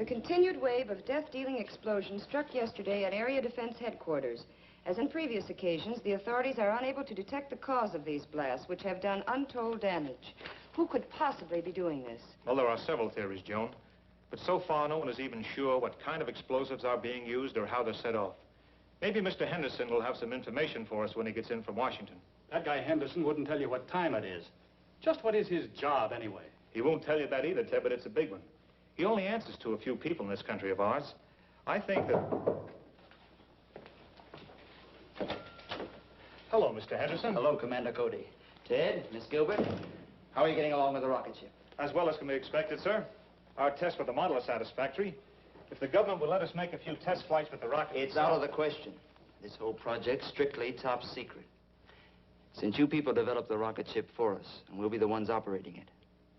The continued wave of death-dealing explosions struck yesterday at Area Defense Headquarters. As in previous occasions, the authorities are unable to detect the cause of these blasts, which have done untold damage. Who could possibly be doing this? Well, there are several theories, Joan. But so far, no one is even sure what kind of explosives are being used or how they're set off. Maybe Mr. Henderson will have some information for us when he gets in from Washington. That guy Henderson wouldn't tell you what time it is. Just what is his job, anyway? He won't tell you that either, Ted, but it's a big one. He only answers to a few people in this country of ours. I think that... Hello, Mr. Henderson. Hello, Commander Cody. Ted, Miss Gilbert, how are you getting along with the rocket ship? As well as can be expected, sir. Our tests with the model are satisfactory. If the government will let us make a few test flights with the rocket... It's out of the question. This whole project's strictly top secret. Since you people developed the rocket ship for us, and we'll be the ones operating it,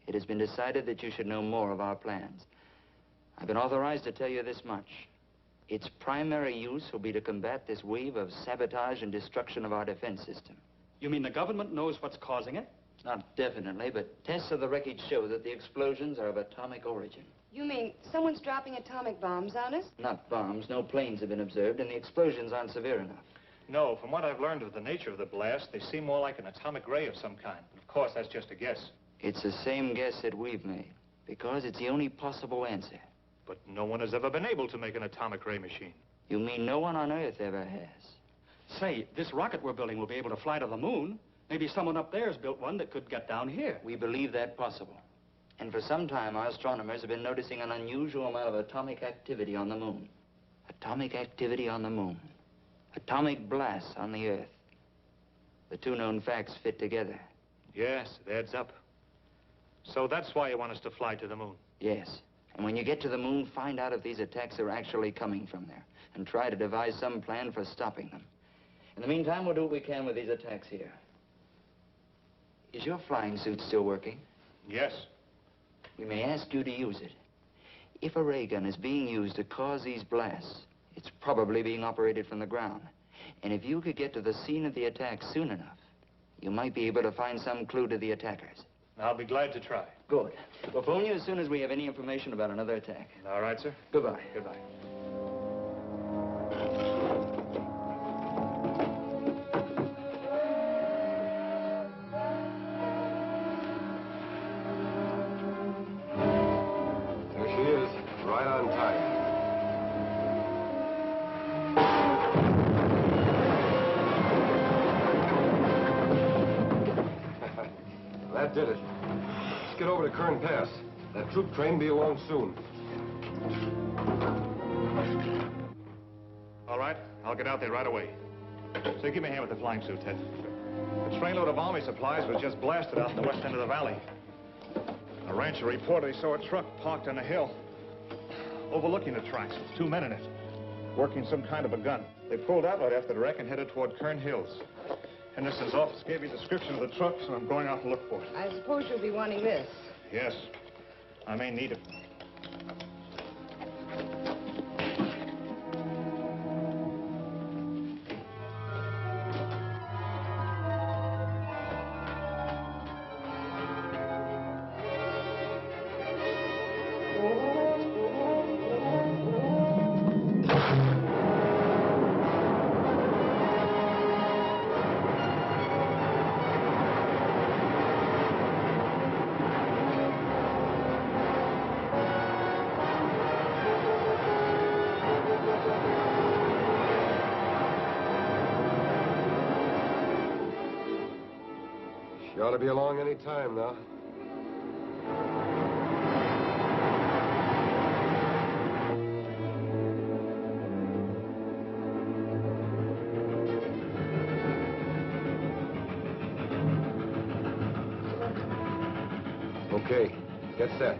it has been decided that you should know more of our plans. I've been authorized to tell you this much. Its primary use will be to combat this wave of sabotage and destruction of our defense system. You mean the government knows what's causing it? Not definitely, but tests of the wreckage show that the explosions are of atomic origin. You mean someone's dropping atomic bombs on us? Not bombs. No planes have been observed, and the explosions aren't severe enough. No, from what I've learned of the nature of the blast, they seem more like an atomic ray of some kind. Of course, that's just a guess. It's the same guess that we've made, because it's the only possible answer. But no one has ever been able to make an atomic ray machine. You mean no one on Earth ever has? Say, this rocket we're building will be able to fly to the moon. Maybe someone up there's built one that could get down here. We believe that possible. And for some time, our astronomers have been noticing an unusual amount of atomic activity on the moon. Atomic activity on the moon. Atomic blasts on the Earth. The two known facts fit together. Yes, it adds up. So that's why you want us to fly to the moon? Yes. And when you get to the moon, find out if these attacks are actually coming from there, and try to devise some plan for stopping them. In the meantime, we'll do what we can with these attacks here. Is your flying suit still working? Yes. We may ask you to use it. If a ray gun is being used to cause these blasts, it's probably being operated from the ground. And if you could get to the scene of the attack soon enough, you might be able to find some clue to the attackers. I'll be glad to try. Good. We'll phone you as soon as we have any information about another attack. All right, sir. Goodbye. Goodbye. There she is, right on time. That did it. Let's get over to Kern Pass. That troop train be along soon. All right, I'll get out there right away. So give me a hand with the flying suit, Ted. The trainload of army supplies was just blasted out in the west end of the valley. A rancher reported he saw a truck parked on a hill overlooking the tracks with two men in it, working some kind of a gun. They pulled out right after the wreck and headed toward Kern Hills. Henderson's office gave me a description of the truck, so I'm going out to look for it. I suppose you'll be wanting this. Yes, I may need it. She ought to be along any time now. Okay, get set.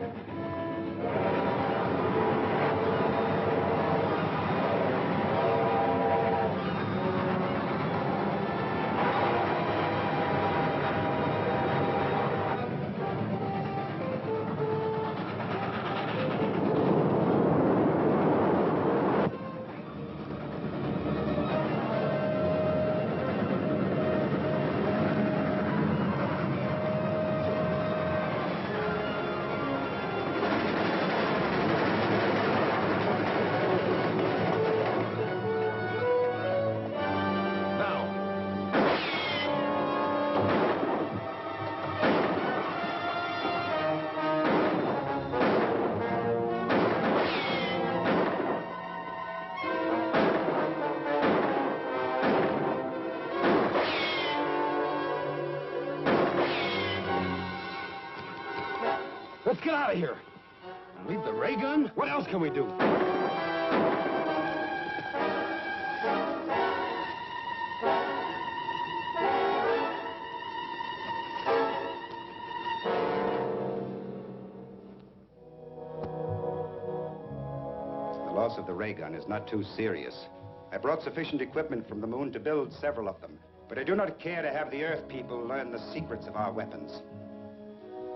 Let's get out of here. Leave the ray gun? What else can we do? The loss of the ray gun is not too serious. I brought sufficient equipment from the moon to build several of them, but I do not care to have the Earth people learn the secrets of our weapons.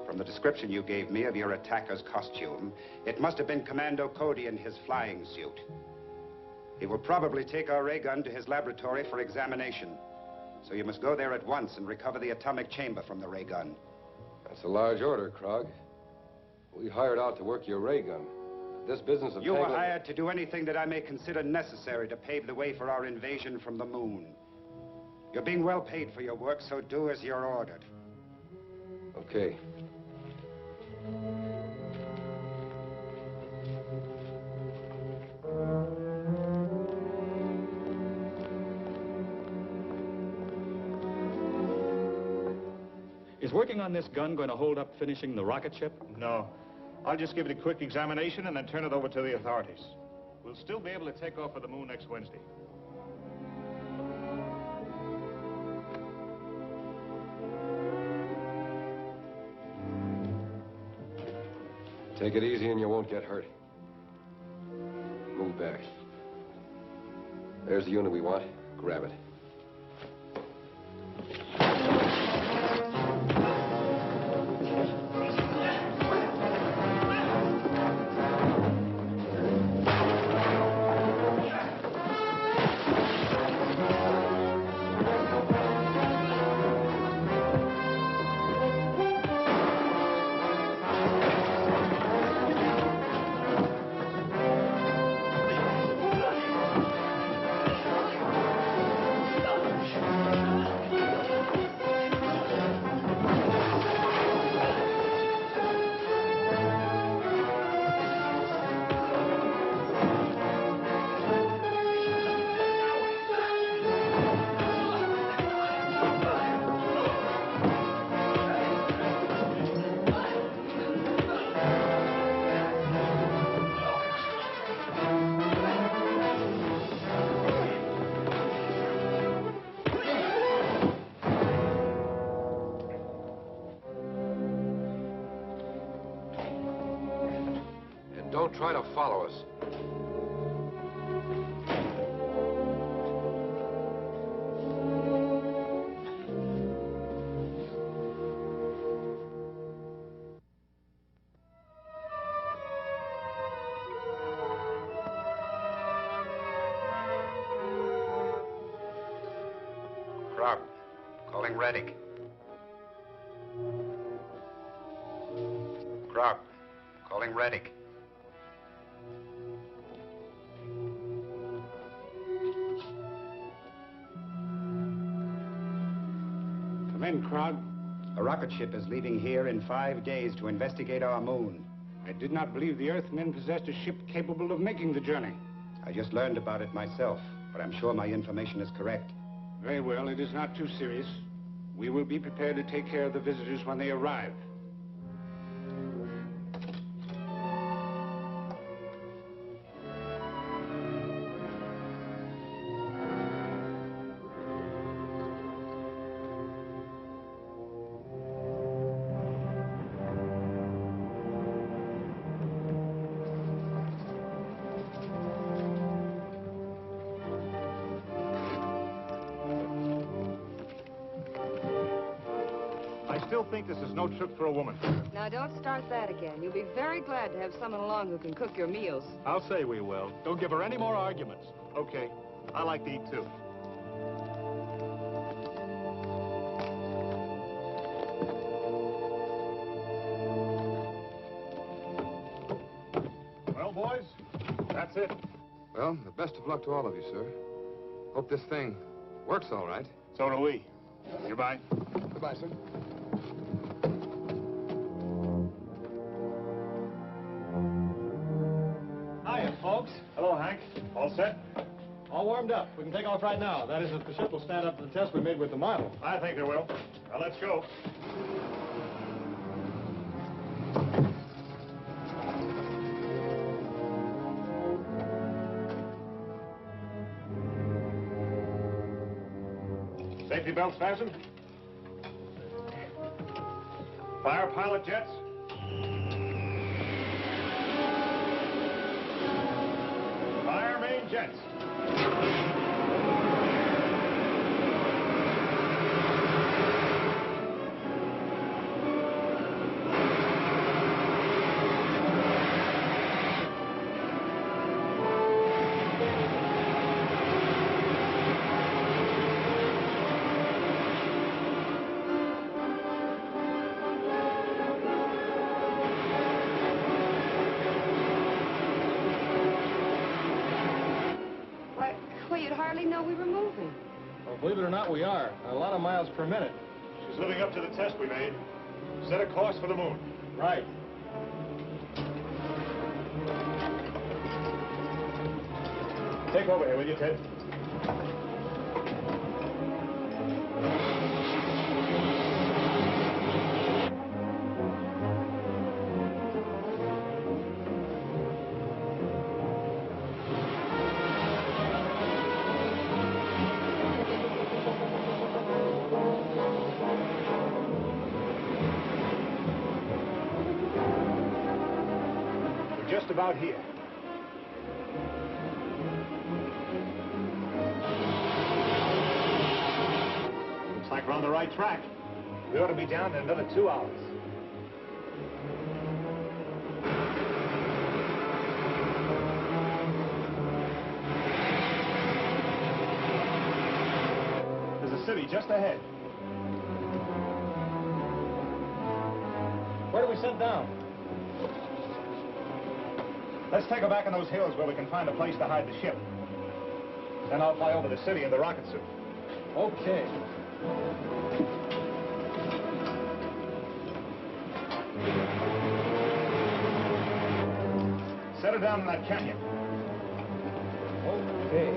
From the description you gave me of your attacker's costume, it must have been Commando Cody in his flying suit. He will probably take our ray gun to his laboratory for examination. So you must go there at once and recover the atomic chamber from the ray gun. That's a large order, Krog. We hired out to work your ray gun. This business of You were hired to do anything that I may consider necessary to pave the way for our invasion from the moon. You're being well paid for your work, so do as you're ordered. Okay. Is working on this gun going to hold up finishing the rocket ship? No. I'll just give it a quick examination and then turn it over to the authorities. We'll still be able to take off for the moon next Wednesday. Take it easy and you won't get hurt. Move back. There's the unit we want. Grab it. Don't try to follow us. Krog, calling Reddick. Krog, calling Reddick. Come in, Krog. A rocket ship is leaving here in 5 days to investigate our moon. I did not believe the Earthmen possessed a ship capable of making the journey. I just learned about it myself, but I'm sure my information is correct. Very well, it is not too serious. We will be prepared to take care of the visitors when they arrive. I still think this is no trip for a woman. Now, don't start that again. You'll be very glad to have someone along who can cook your meals. I'll say we will. Don't give her any more arguments. Okay. I like to eat, too. Well, boys, that's it. Well, the best of luck to all of you, sir. Hope this thing works all right. So do we. Goodbye. Goodbye, sir. Hiya, folks. Hello, Hank. All set? All warmed up. We can take off right now. That is, if the ship will stand up to the test we made with the model. I think it will. Now, let's go. Safety belts fastened? Fire pilot jets? Fire main jets. Well, you'd hardly know we were moving. Well, believe it or not, we are. A lot of miles per minute. She's living up to the test we made. Set a course for the moon. Right. Take over here, will you, Ted? We're just about here. Looks like we're on the right track. We ought to be down in another 2 hours. There's a city just ahead. Where do we set down? Let's take her back in those hills where we can find a place to hide the ship. Then I'll fly over the city in the rocket suit. Okay. Set her down in that canyon. Okay.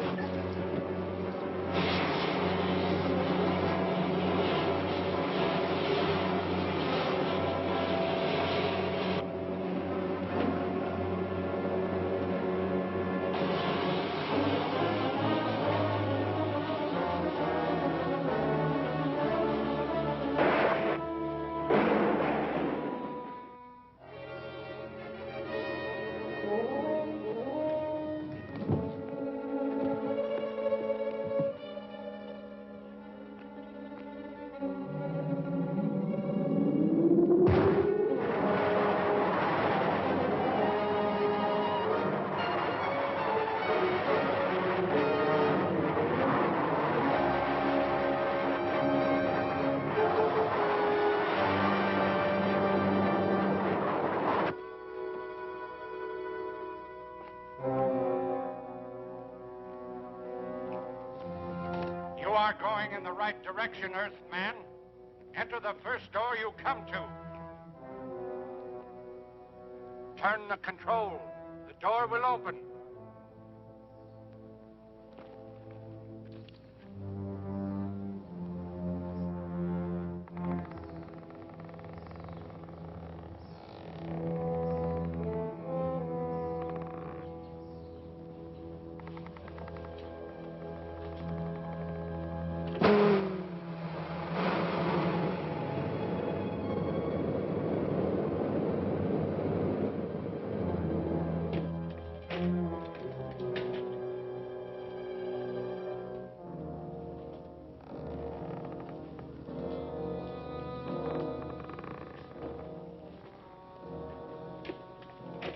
You are going in the right direction, Earthman. Enter the first door you come to. Turn the control. The door will open.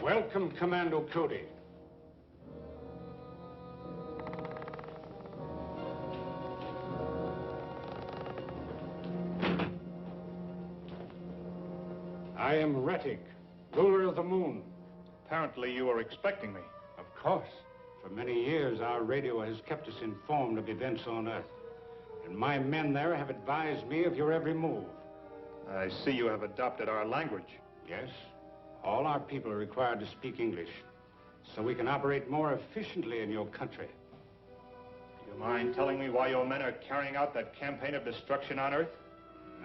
Welcome, Commando Cody. I am Rettig, ruler of the moon. Apparently you were expecting me. Of course. For many years, our radio has kept us informed of events on Earth. And my men there have advised me of your every move. I see you have adopted our language. Yes, all our people are required to speak English, so we can operate more efficiently in your country. Do you mind telling me why your men are carrying out that campaign of destruction on Earth?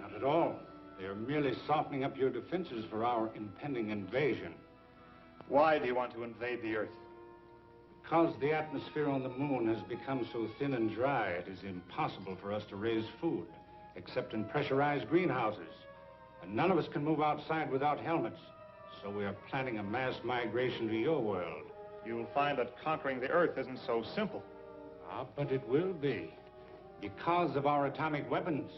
Not at all. They're merely softening up your defenses for our impending invasion. Why do you want to invade the Earth? Because the atmosphere on the moon has become so thin and dry, it is impossible for us to raise food, except in pressurized greenhouses. And none of us can move outside without helmets. So we are planning a mass migration to your world. You'll find that conquering the Earth isn't so simple. Ah, but it will be. Because of our atomic weapons.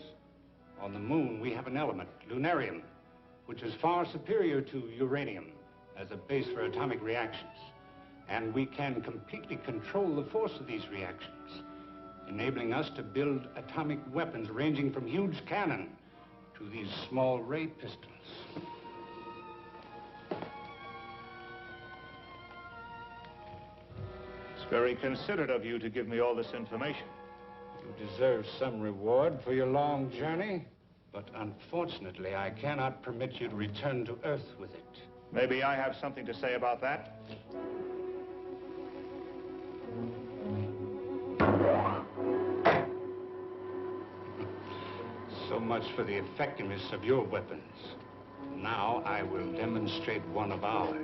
On the moon, we have an element, lunarium, which is far superior to uranium as a base for atomic reactions. And we can completely control the force of these reactions, enabling us to build atomic weapons ranging from huge cannon to these small ray pistols. It's very considerate of you to give me all this information. You deserve some reward for your long journey, but unfortunately, I cannot permit you to return to Earth with it. Maybe I have something to say about that. So much for the effectiveness of your weapons. Now I will demonstrate one of ours.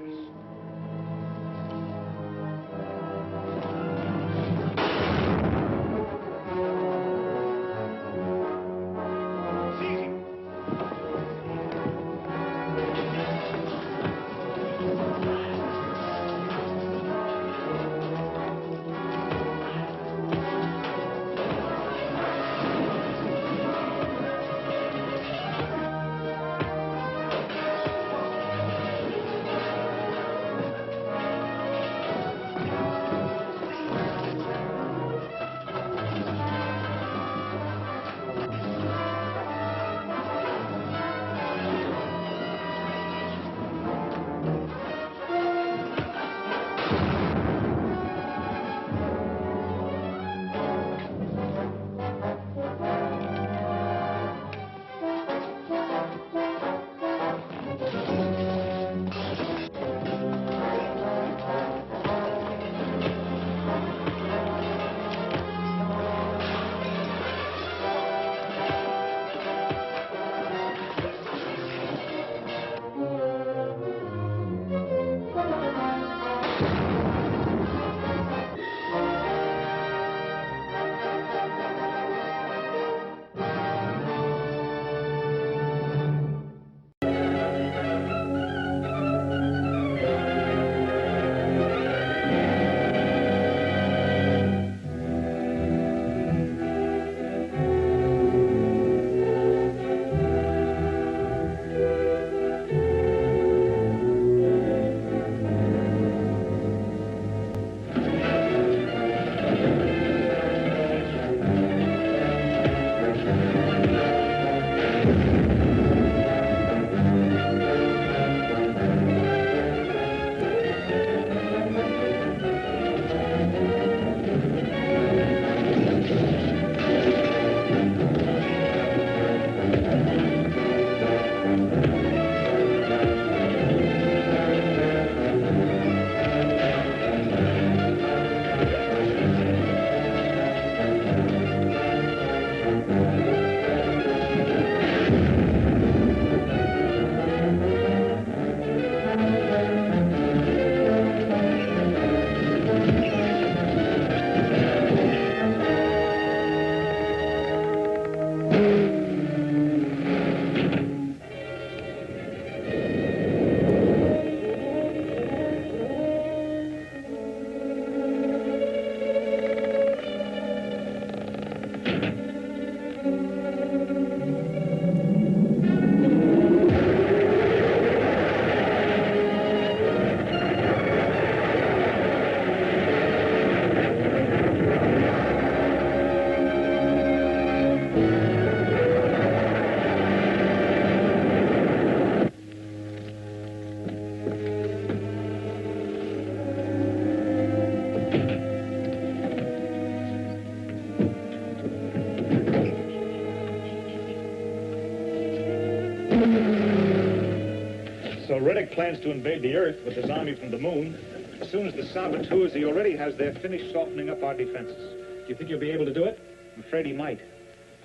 So Riddick plans to invade the Earth with his army from the moon as soon as the saboteurs he already has there finish softening up our defenses. Do you think you'll be able to do it? I'm afraid he might.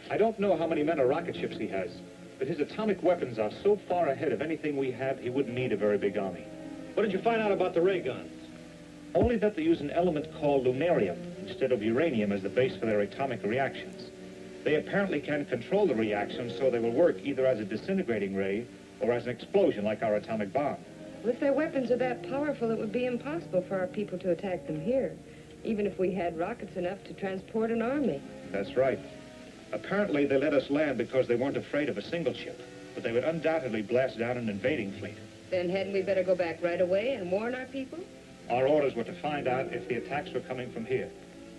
I don't know how many men or rocket ships he has, but his atomic weapons are so far ahead of anything we have, he wouldn't need a very big army. What did you find out about the ray guns? only that they use an element called lunarium instead of uranium as the base for their atomic reactions. They apparently can control the reactions so they will work either as a disintegrating ray or as an explosion like our atomic bomb. Well, if their weapons are that powerful, it would be impossible for our people to attack them here, even if we had rockets enough to transport an army. That's right. Apparently, they let us land because they weren't afraid of a single ship, but they would undoubtedly blast down an invading fleet. Then hadn't we better go back right away and warn our people? Our orders were to find out if the attacks were coming from here,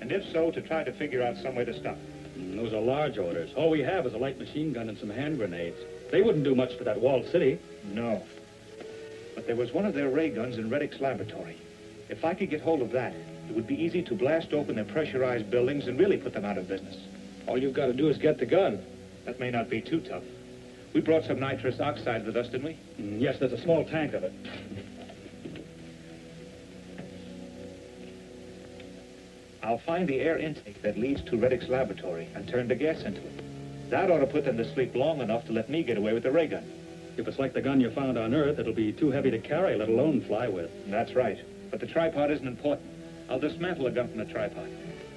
and if so, to try to figure out some way to stop them. Those are large orders. All we have is a light machine gun and some hand grenades. They wouldn't do much for that walled city. No. But there was one of their ray guns in Reddick's laboratory. If I could get hold of that, it would be easy to blast open their pressurized buildings and really put them out of business. All you've got to do is get the gun. That may not be too tough. We brought some nitrous oxide with us, didn't we? Yes, there's a small tank of it. I'll find the air intake that leads to Reddick's laboratory and turn the gas into it. That ought to put them to sleep long enough to let me get away with the ray gun. If it's like the gun you found on Earth, it'll be too heavy to carry, let alone fly with. That's right. But the tripod isn't important. I'll dismantle a gun from the tripod.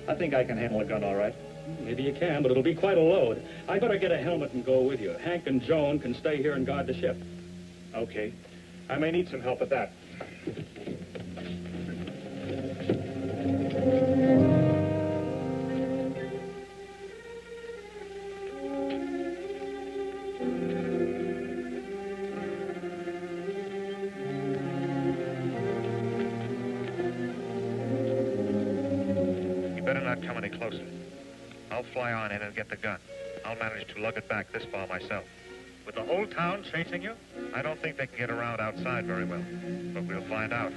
I think I can handle a gun all right. Maybe you can, but it'll be quite a load. I better get a helmet and go with you. Hank and Joan can stay here and guard the ship. Okay. I may need some help at that. Come any closer. I'll fly on in and get the gun. I'll manage to lug it back this far myself. With the whole town chasing you? I don't think they can get around outside very well, but we'll find out.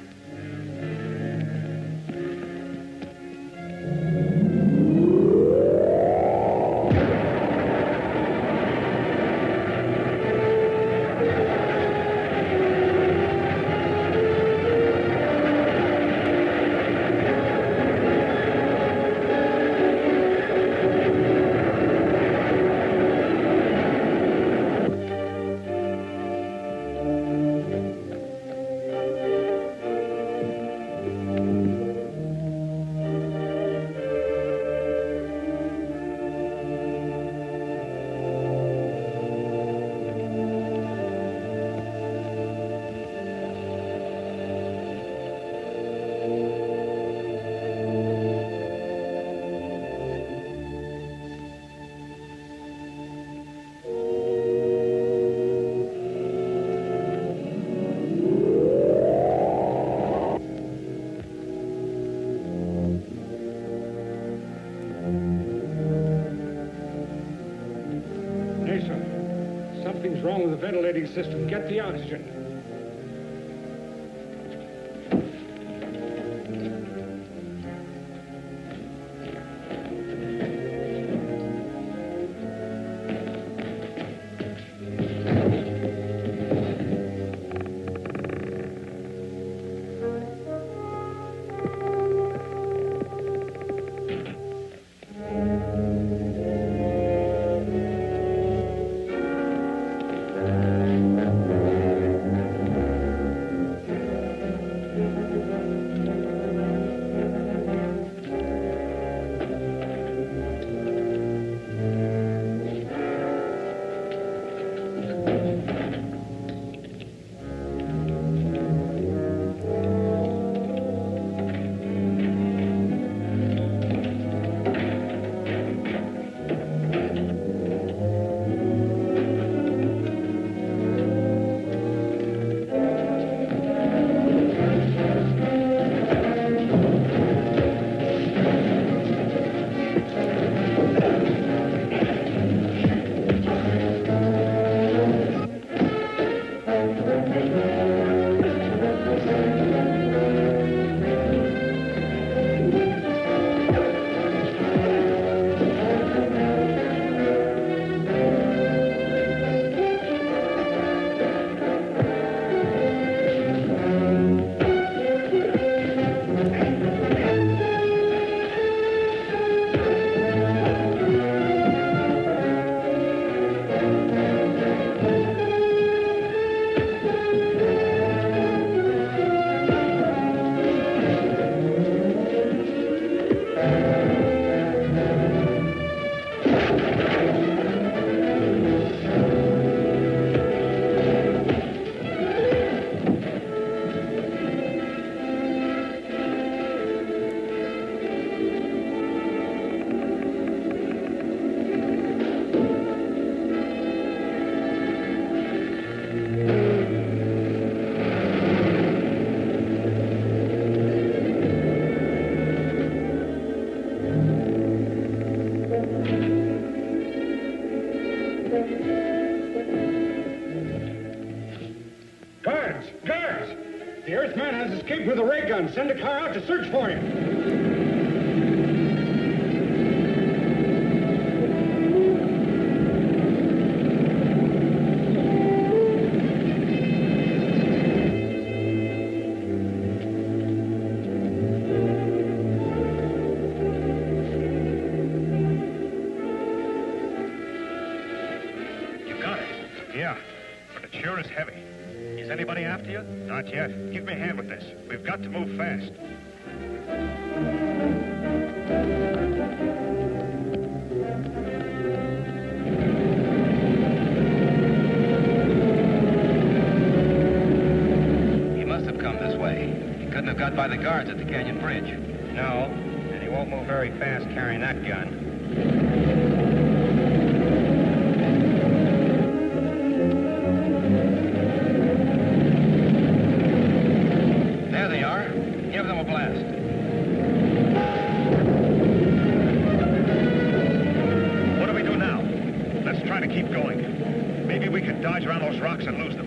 Something's wrong with the ventilating system. Get the oxygen. The Earthman has escaped with a ray gun. Send a car out to search for him. Sure is heavy. Is anybody after you? Not yet. Give me a hand with this. We've got to move fast. He must have come this way. He couldn't have got by the guards at the Canyon Bridge. No, and he won't move very fast carrying that gun. Keep going. Maybe we can dodge around those rocks and lose them.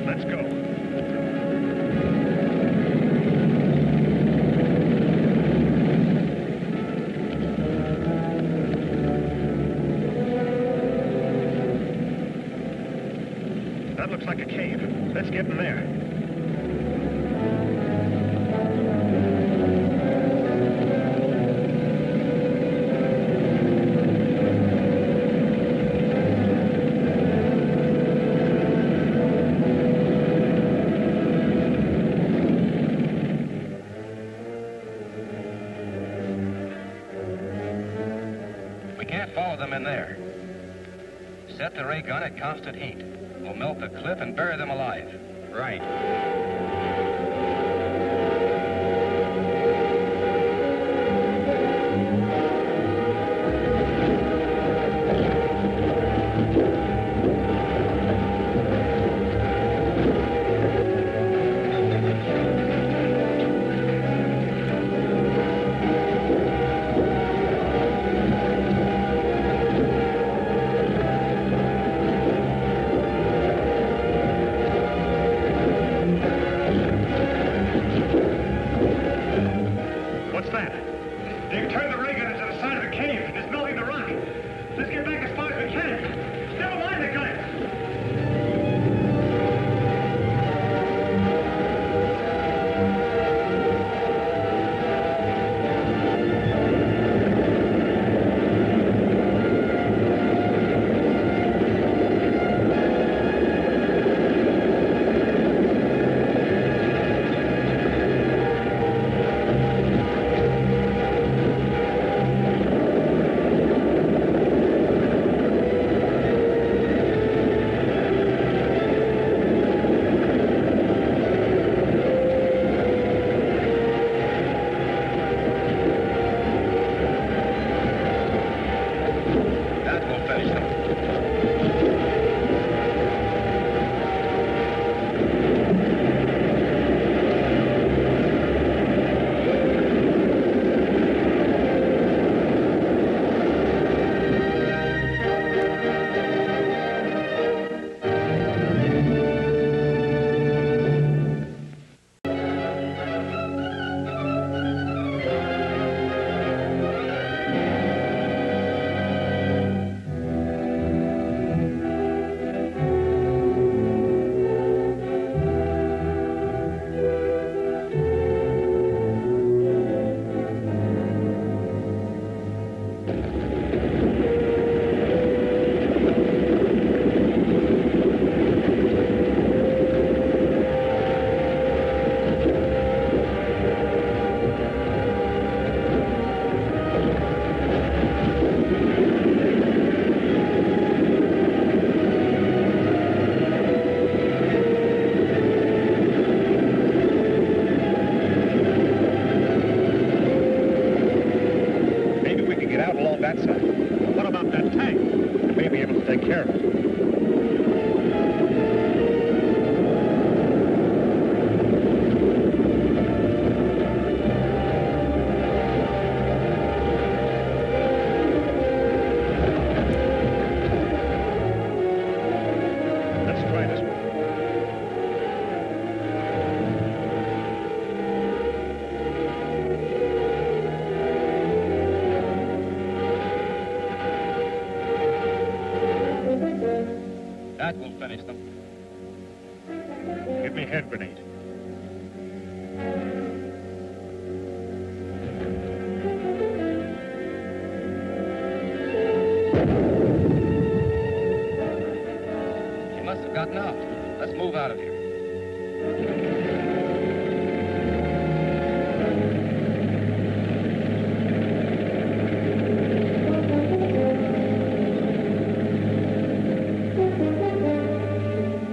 Let's go. That looks like a cave. Let's get in there. Follow them in there. Set the ray gun at constant heat. We'll melt the cliff and bury them alive. Right. Let's try this one. That will finish them. Give me a hand grenade. She must have gotten out. Let's move out of here.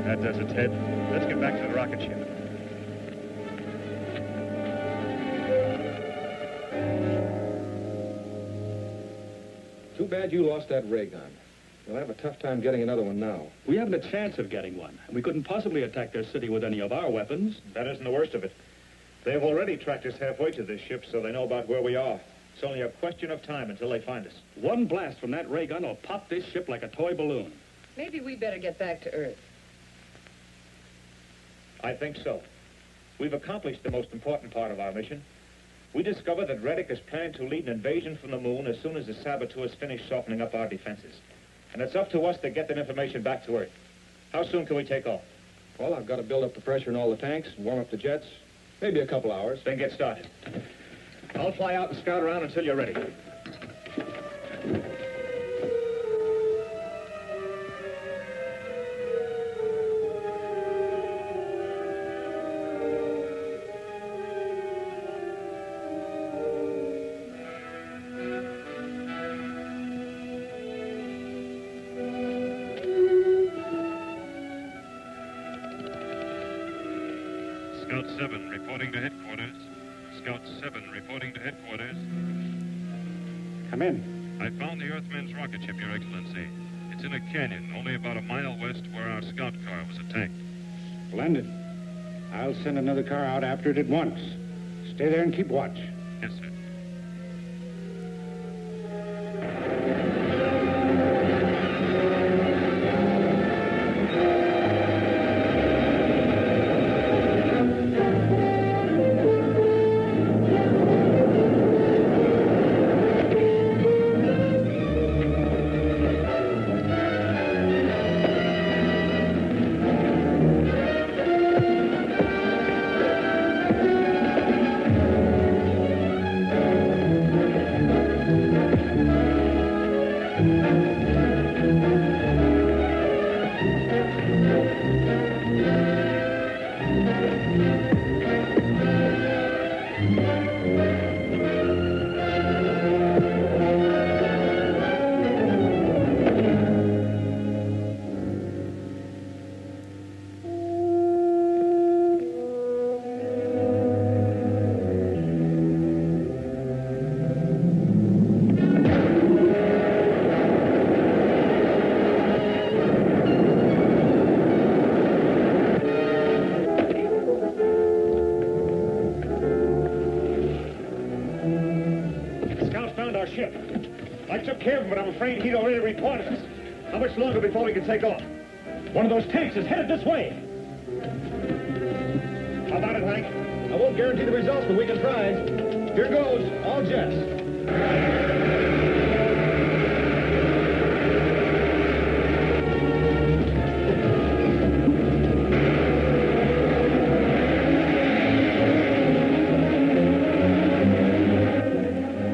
That does it, Ted. Let's get back to the rocket ship. Too bad you lost that ray gun. We'll have a tough time getting another one now. We haven't a chance of getting one. We couldn't possibly attack their city with any of our weapons. That isn't the worst of it. They've already tracked us halfway to this ship, so they know about where we are. It's only a question of time until they find us. One blast from that ray gun will pop this ship like a toy balloon. Maybe we better get back to Earth. I think so. We've accomplished the most important part of our mission. We discovered that Reddick is planning to lead an invasion from the moon as soon as the saboteurs finish softening up our defenses. And it's up to us to get that information back to Earth. How soon can we take off? Well, I've got to build up the pressure in all the tanks and warm up the jets. Maybe a couple hours. Then get started. I'll fly out and scout around until you're ready. Scout 7 reporting to headquarters. Scout 7 reporting to headquarters. Come in. I found the Earthman's rocket ship, Your Excellency. It's in a canyon, only about a mile west where our scout car was attacked. Splendid. I'll send another car out after it at once. Stay there and keep watch. Yes, sir. Ship. I took care of him, but I'm afraid he'd already reported us. How much longer before we can take off? One of those tanks is headed this way. How about it, Hank? I won't guarantee the results, but we can try. Here goes, all jets.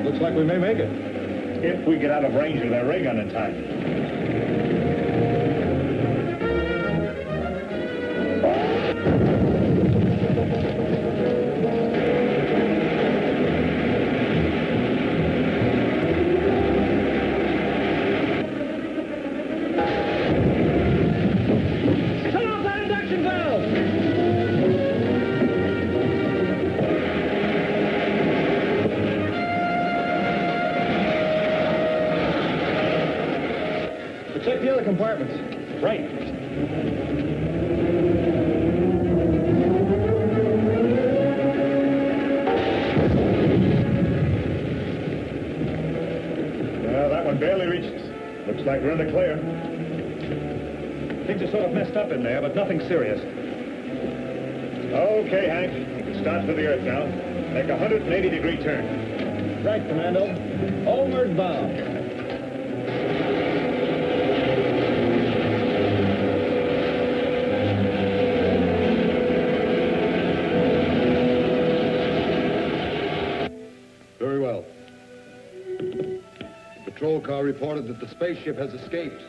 Looks like we may make it. If we get out of range of their ray gun in time. Turn off that induction valve! Check the other compartments. Right. Well, that one barely reached us. Looks like we're in the clear. Things are sort of messed up in there, but nothing serious. Okay, Hank. You can start for the Earth now. Make a 180-degree turn. Right, Commando. Homeward bound. Very well. The patrol car reported that the spaceship has escaped.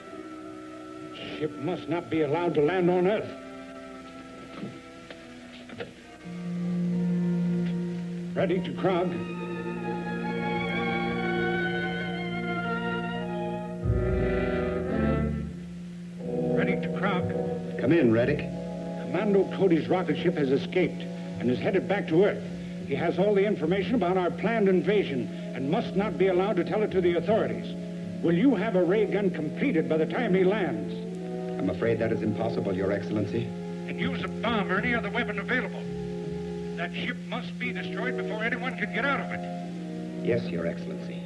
Ship must not be allowed to land on Earth. Ready to Krog. Ready to Krog. Come in, Reddick. Commando Cody's rocket ship has escaped and is headed back to Earth. He has all the information about our planned invasion and must not be allowed to tell it to the authorities. Will you have a ray gun completed by the time he lands? I'm afraid that is impossible, Your Excellency. And use a bomb or any other weapon available. That ship must be destroyed before anyone can get out of it. Yes, Your Excellency.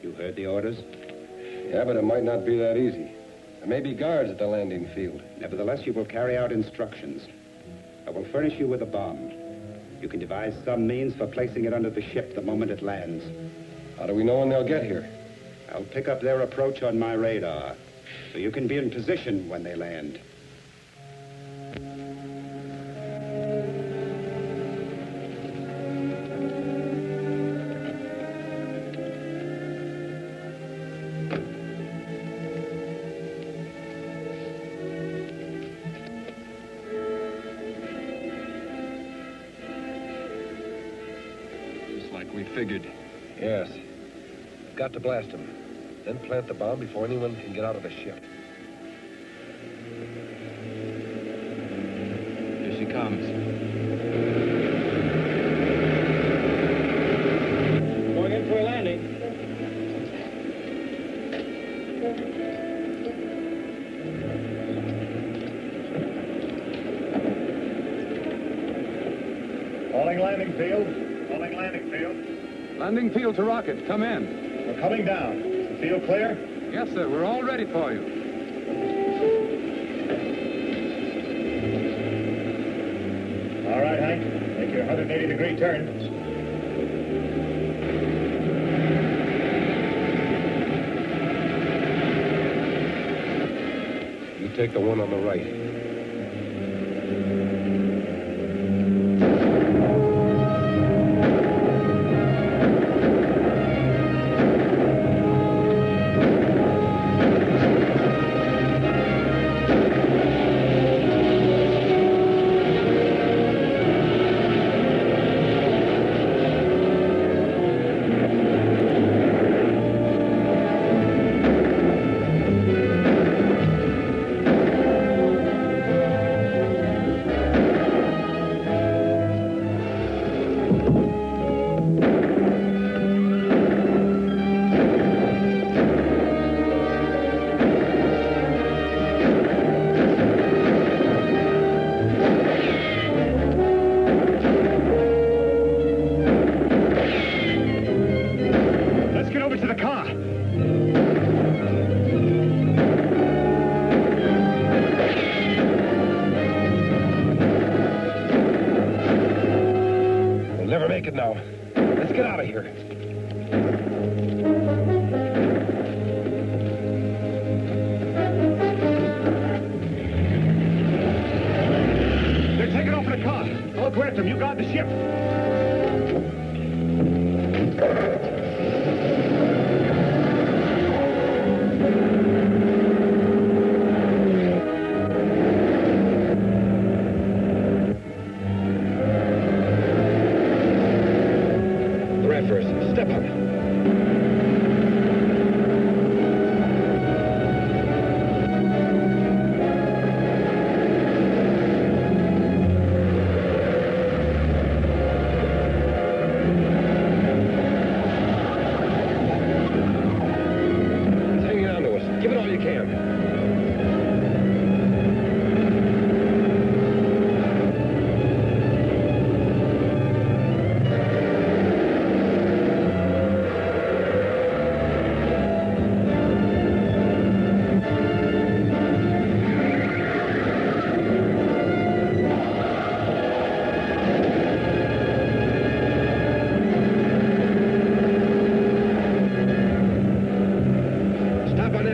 You heard the orders? Yeah, but it might not be that easy. There may be guards at the landing field. Nevertheless, you will carry out instructions. I will furnish you with a bomb. You can devise some means for placing it under the ship the moment it lands. How do we know when they'll get here? I'll pick up their approach on my radar, so you can be in position when they land. Figured. Yes. Got to blast him. Then plant the bomb before anyone can get out of the ship. Here she comes. Going in for a landing. Calling landing field. Calling landing field. Landing field to rocket. Come in. We're coming down. Is the field clear? Yes, sir. We're all ready for you. All right, Hank. Make your 180-degree turn. You take the one on the right.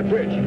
that bridge.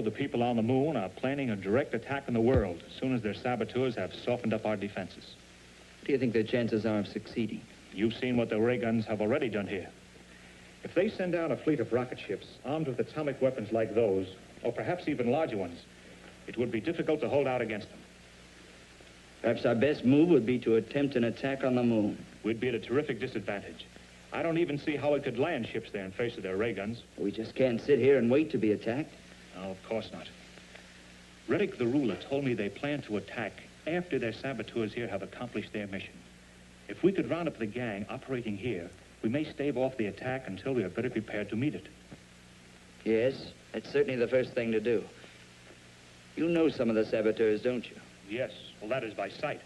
The people on the moon are planning a direct attack on the world as soon as their saboteurs have softened up our defenses. What do you think their chances are of succeeding? You've seen what the ray guns have already done here. If they send out a fleet of rocket ships armed with atomic weapons like those, or perhaps even larger ones, it would be difficult to hold out against them. Perhaps our best move would be to attempt an attack on the moon. We'd be at a terrific disadvantage. I don't even see how we could land ships there in face of their ray guns. We just can't sit here and wait to be attacked. No, of course not. Reddick the ruler told me they plan to attack after their saboteurs here have accomplished their mission. If we could round up the gang operating here, we may stave off the attack until we are better prepared to meet it. Yes, that's certainly the first thing to do. You know some of the saboteurs, don't you? Yes, well, that is by sight.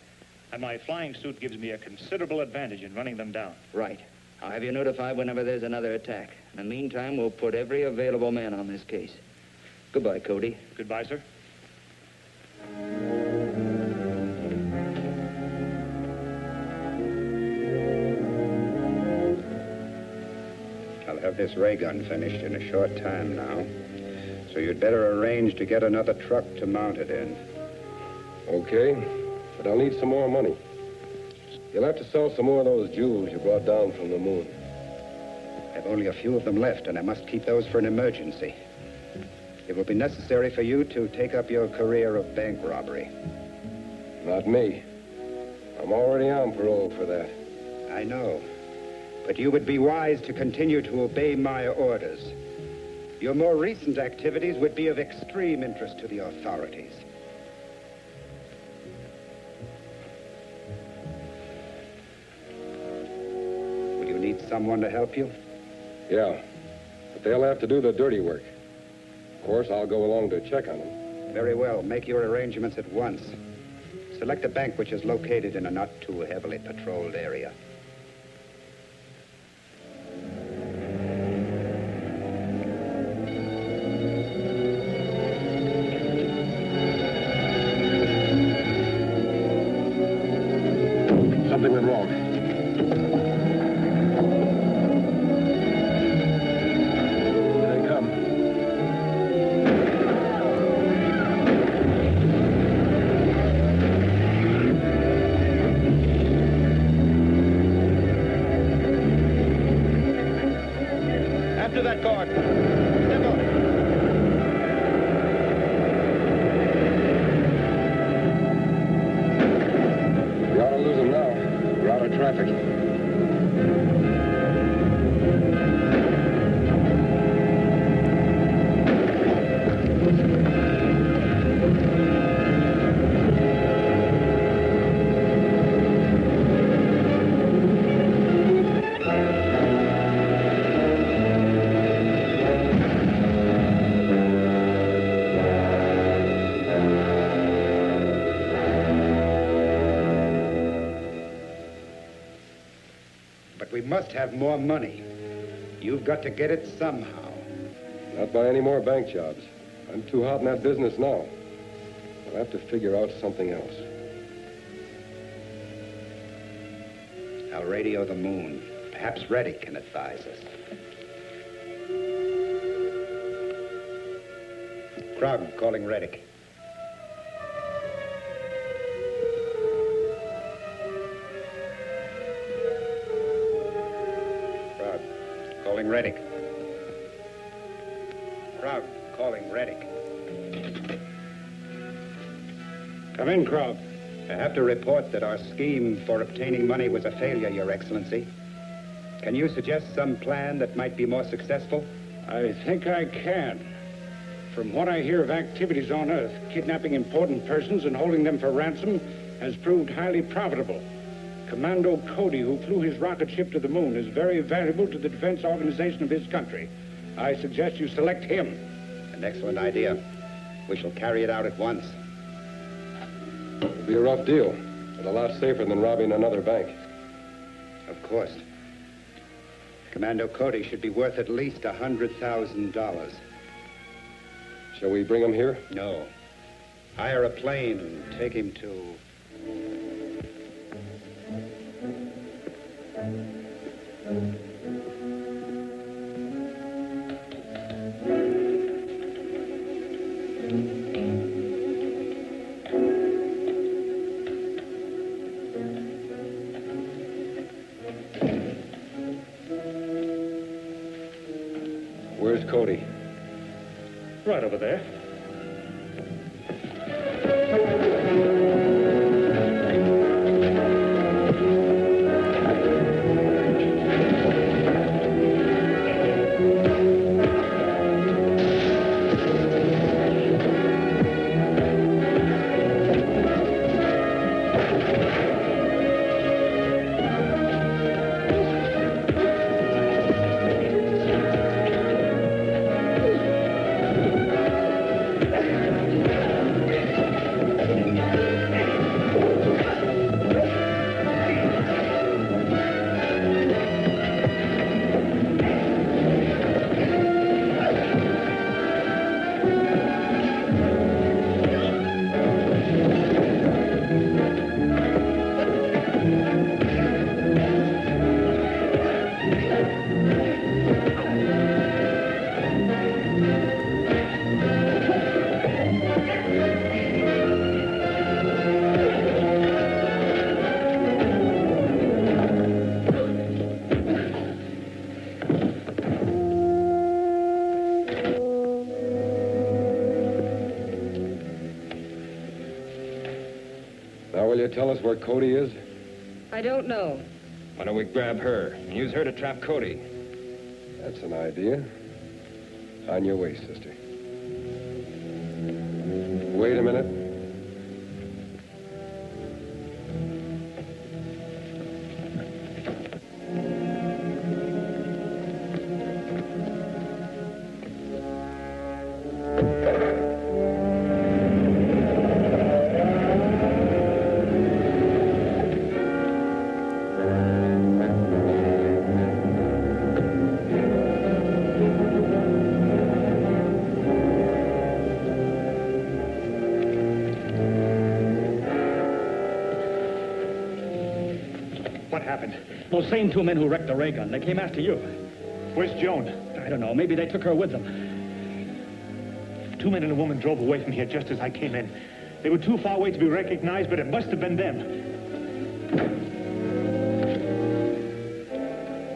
And my flying suit gives me a considerable advantage in running them down. Right. I'll have you notified whenever there's another attack. In the meantime, we'll put every available man on this case. Goodbye, Cody. Goodbye, sir. I'll have this ray gun finished in a short time now. So you'd better arrange to get another truck to mount it in. Okay, but I'll need some more money. You'll have to sell some more of those jewels you brought down from the moon. I've only a few of them left, and I must keep those for an emergency. It will be necessary for you to take up your career of bank robbery. Not me. I'm already on parole for that. I know. But you would be wise to continue to obey my orders. Your more recent activities would be of extreme interest to the authorities. Will you need someone to help you? Yeah, but they'll have to do the dirty work. Of course, I'll go along to check on them. Very well. Make your arrangements at once. Select a bank which is located in a not too heavily patrolled area. Something went wrong. Here they come. After that guard. Step up. traffic. But we must have more money. You've got to get it somehow. Not by any more bank jobs. I'm too hot in that business now. I'll have to figure out something else. I'll radio the moon. Perhaps Reddick can advise us. Krog calling Reddick. Krog calling Reddick. Krog calling Reddick. Come in, Krog. I have to report that our scheme for obtaining money was a failure, Your Excellency. Can you suggest some plan that might be more successful? I think I can. From what I hear of activities on Earth, kidnapping important persons and holding them for ransom has proved highly profitable. Commando Cody, who flew his rocket ship to the moon, is very valuable to the defense organization of his country. I suggest you select him. An excellent idea. We shall carry it out at once. It'll be a rough deal, but a lot safer than robbing another bank. Of course. Commando Cody should be worth at least $100,000. Shall we bring him here? No. Hire a plane and take him to... Where's Cody? Right over there. Now will you tell us where Cody is? I don't know. Why don't we grab her and use her to trap Cody? That's an idea. On your way, sister. Wait a minute. What happened? Those same two men who wrecked the ray gun. They came after you. Where's Joan? I don't know. Maybe they took her with them. Two men and a woman drove away from here just as I came in. They were too far away to be recognized, but it must have been them.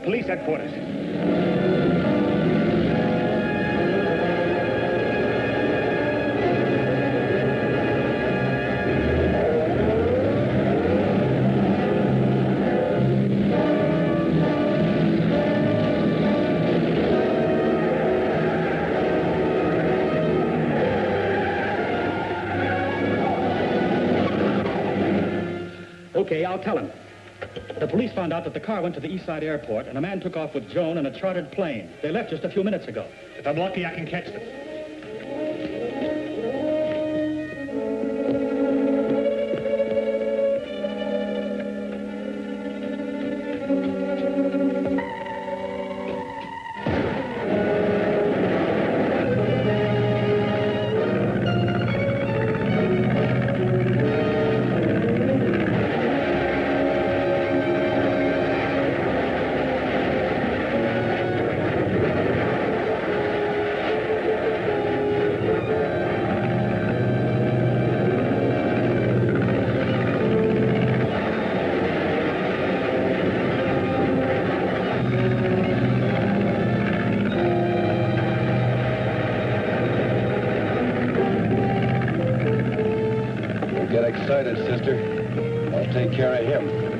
Police headquarters. Okay, I'll tell him. The police found out that the car went to the East Side Airport, and a man took off with Joan in a chartered plane. They left just a few minutes ago. If I'm lucky, I can catch them. Get excited, sister. I'll take care of him.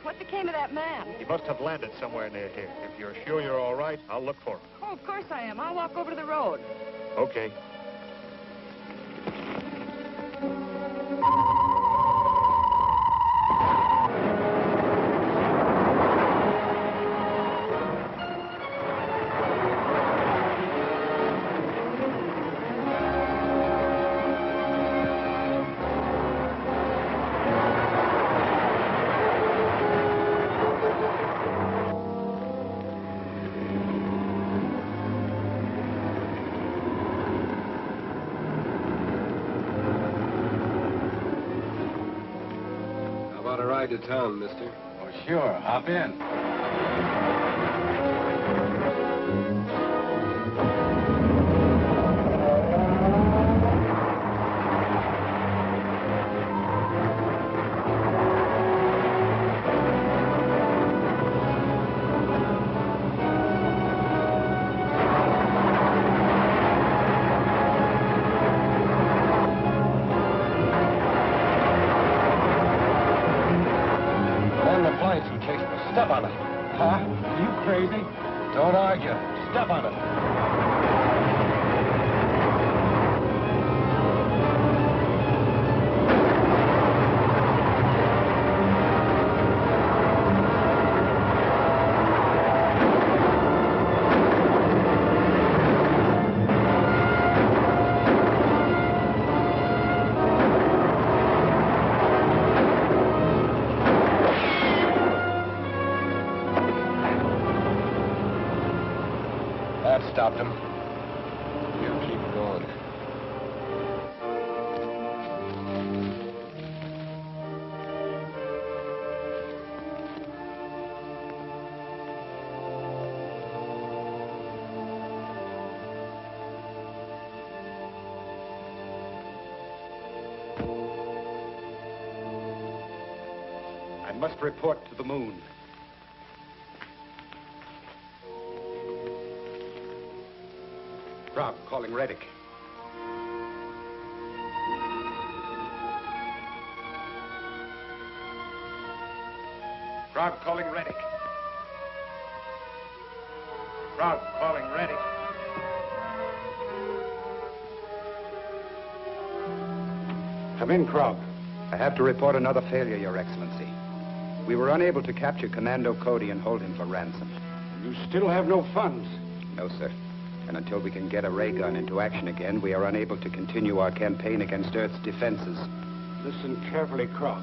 What became of that man? He must have landed somewhere near here. If you're sure you're all right, I'll look for him. Oh, of course I am. I'll walk over to the road. Okay. Want a ride to town, mister? Oh, sure. Hop in. Step on it. Huh? Are you crazy? Don't argue. Step on it. That stopped him. You keep going. I must report to the moon. Rob, calling Reddick. Rob, calling Reddick. Rob, calling Reddick. Come in, Krog. I have to report another failure, Your Excellency. We were unable to capture Commando Cody and hold him for ransom. You still have no funds? No, sir. And until we can get a ray gun into action again, we are unable to continue our campaign against Earth's defenses. Listen carefully, Krog.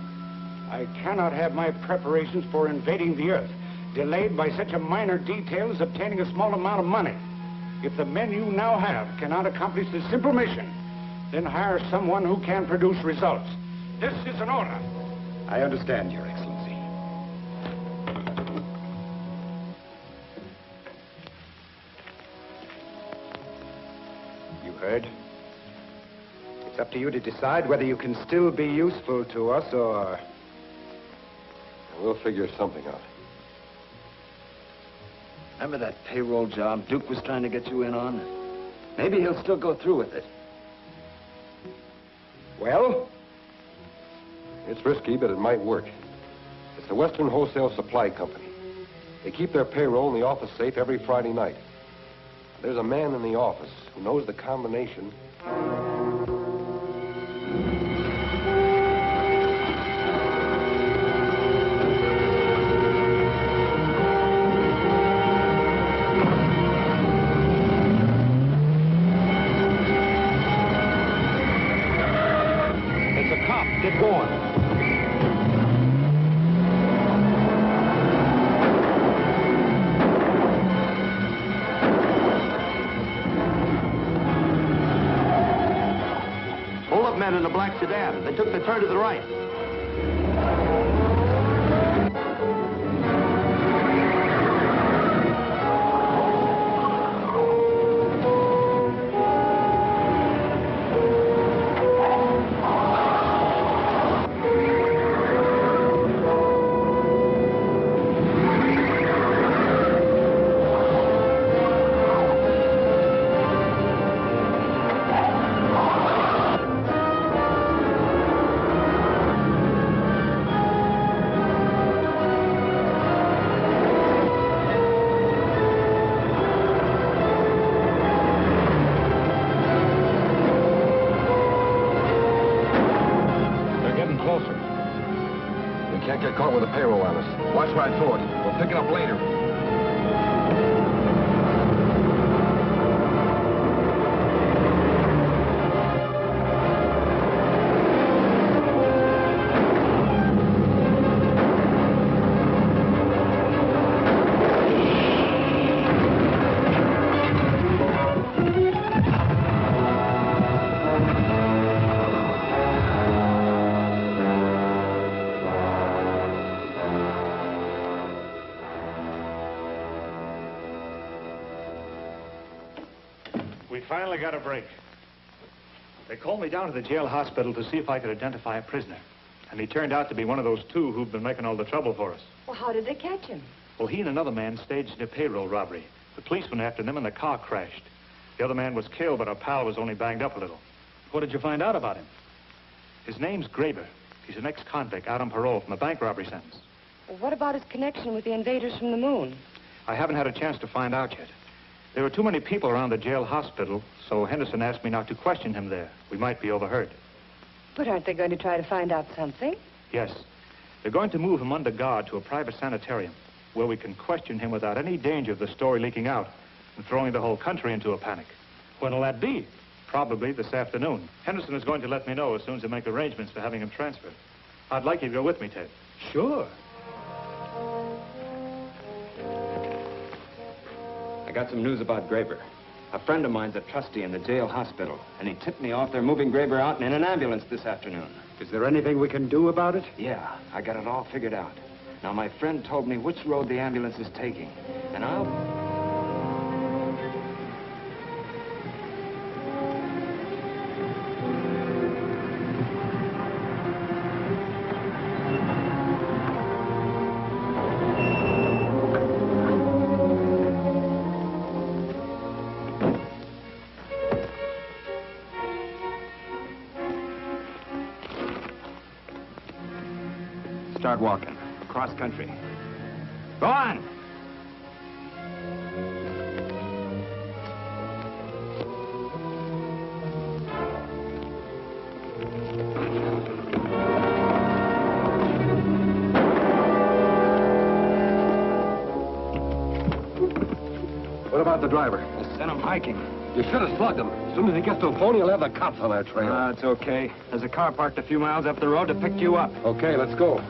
I cannot have my preparations for invading the Earth delayed by such a minor detail as obtaining a small amount of money. If the men you now have cannot accomplish this simple mission, then hire someone who can produce results. This is an order. I understand, Your Excellency. You heard? It's up to you to decide whether you can still be useful to us or... We'll figure something out. Remember that payroll job Duke was trying to get you in on? Maybe he'll still go through with it. Well? It's risky, but it might work. It's the Western Wholesale Supply Company. They keep their payroll in the office safe every Friday night. There's a man in the office who knows the combination. It's a cop. Get going. Men in a black sedan. They took the turn to the right. Can't get caught with a payroll on us. Watch right through it. We'll pick it up later. We finally got a break. They called me down to the jail hospital to see if I could identify a prisoner. And he turned out to be one of those two who've been making all the trouble for us. Well, how did they catch him? Well, he and another man staged a payroll robbery. The police went after them and the car crashed. The other man was killed, but our pal was only banged up a little. What did you find out about him? His name's Graber. He's an ex-convict out on parole from a bank robbery sentence. Well, what about his connection with the invaders from the moon? I haven't had a chance to find out yet. There were too many people around the jail hospital, so Henderson asked me not to question him there. We might be overheard. But aren't they going to try to find out something? Yes. They're going to move him under guard to a private sanitarium where we can question him without any danger of the story leaking out and throwing the whole country into a panic. When'll that be? Probably this afternoon. Henderson is going to let me know as soon as they make arrangements for having him transferred. I'd like you to go with me, Ted. Sure. I got some news about Graber. A friend of mine's a trustee in the jail hospital, and he tipped me off they're moving Graber out in an ambulance this afternoon. Is there anything we can do about it? Yeah, I got it all figured out. Now, my friend told me which road the ambulance is taking, and I'll... Start walking. Cross country. Go on! What about the driver? Just send him hiking. You should have slugged him. As soon as he gets to the phone, he'll have the cops on our trail. It's okay. There's a car parked a few miles up the road to pick you up. Okay, let's go.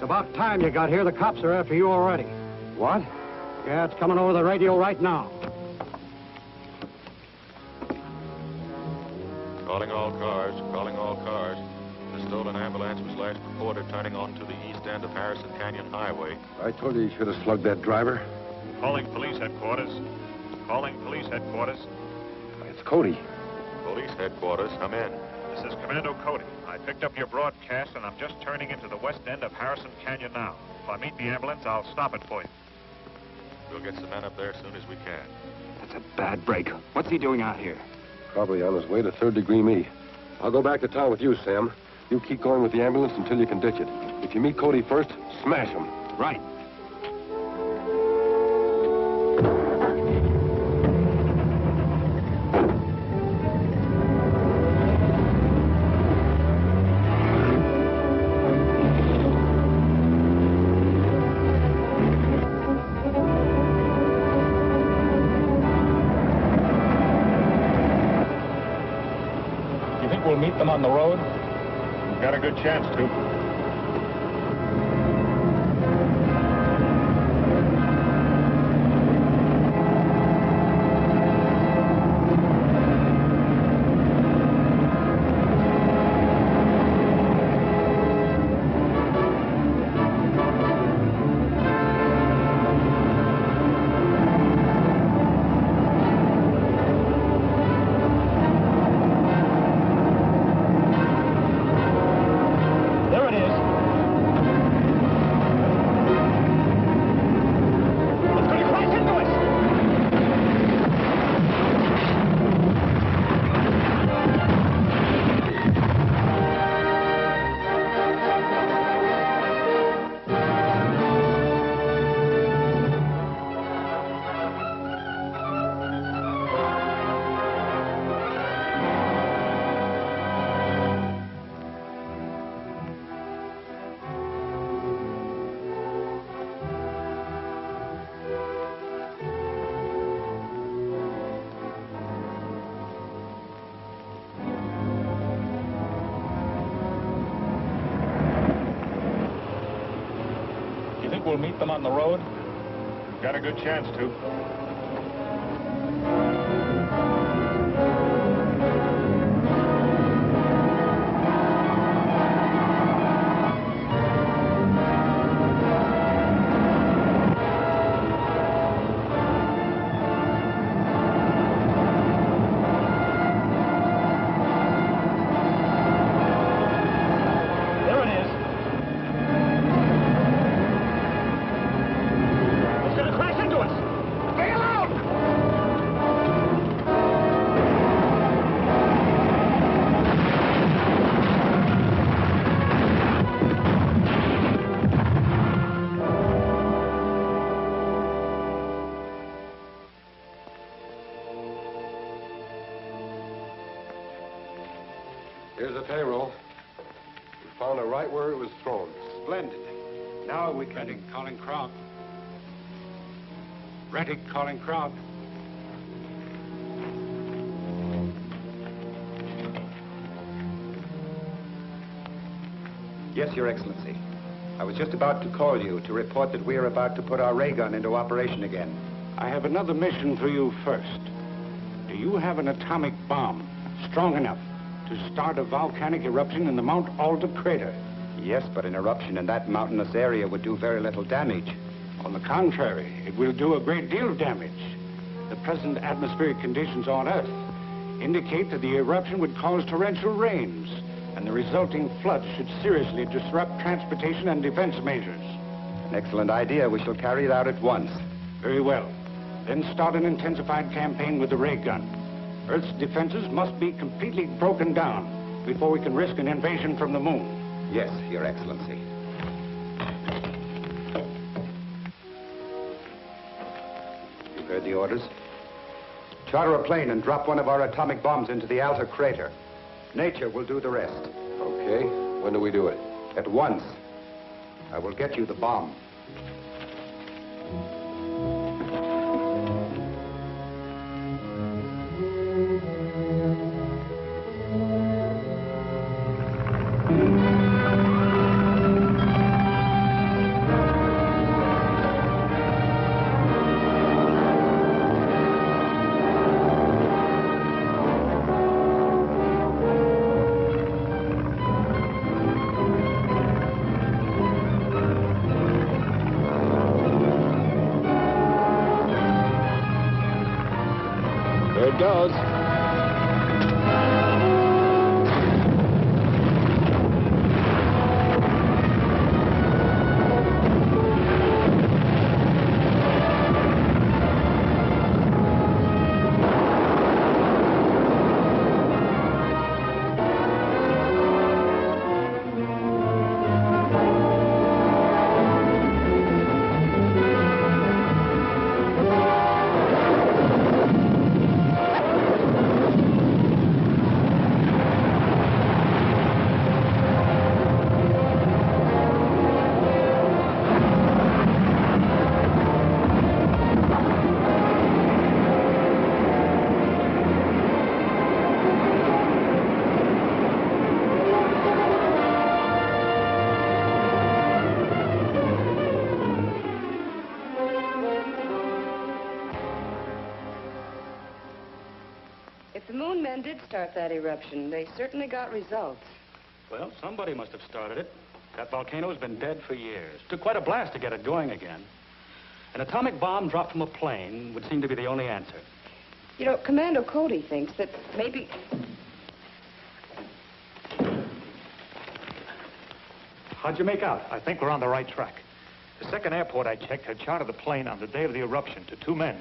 About time you got here. The cops are after you already. What? Yeah, it's coming over the radio right now. Calling all cars, calling all cars. The stolen ambulance was last reported turning onto the east end of Harrison Canyon Highway. I told you should have slugged that driver. Calling police headquarters. Calling police headquarters. It's Cody. Police headquarters, come in. This is Commando Cody. I picked up your broadcast, and I'm just turning into the west end of Harrison Canyon now. If I meet the ambulance, I'll stop it for you. We'll get some men up there as soon as we can. That's a bad break. What's he doing out here? Probably on his way to third-degree me. I'll go back to town with you, Sam. You keep going with the ambulance until you can ditch it. If you meet Cody first, smash him. Right. We'll meet them on the road? We've got a good chance to. we'll meet them on the road? Got a good chance to. Here's the payroll. We found it right where it was thrown. Splendid. Now we can... Reddick calling crowd. Reddick calling crowd. Yes, Your Excellency. I was just about to call you to report that we are about to put our ray gun into operation again. I have another mission for you first. Do you have an atomic bomb strong enough to start a volcanic eruption in the Mount Alta crater? Yes, but an eruption in that mountainous area would do very little damage. On the contrary, it will do a great deal of damage. The present atmospheric conditions on Earth indicate that the eruption would cause torrential rains, and the resulting floods should seriously disrupt transportation and defense measures. An excellent idea. We shall carry it out at once. Very well. Then start an intensified campaign with the ray gun. Earth's defenses must be completely broken down before we can risk an invasion from the moon. Yes, Your Excellency. You heard the orders? Charter a plane and drop one of our atomic bombs into the Alta crater. Nature will do the rest. Okay. When do we do it? At once. I will get you the bomb. There it goes. If the moon men did start that eruption, they certainly got results. Well, somebody must have started it. That volcano's been dead for years. Took quite a blast to get it going again. An atomic bomb dropped from a plane would seem to be the only answer. You know, Commando Cody thinks that maybe... How'd you make out? I think we're on the right track. The second airport I checked had chartered the plane on the day of the eruption to 2 men,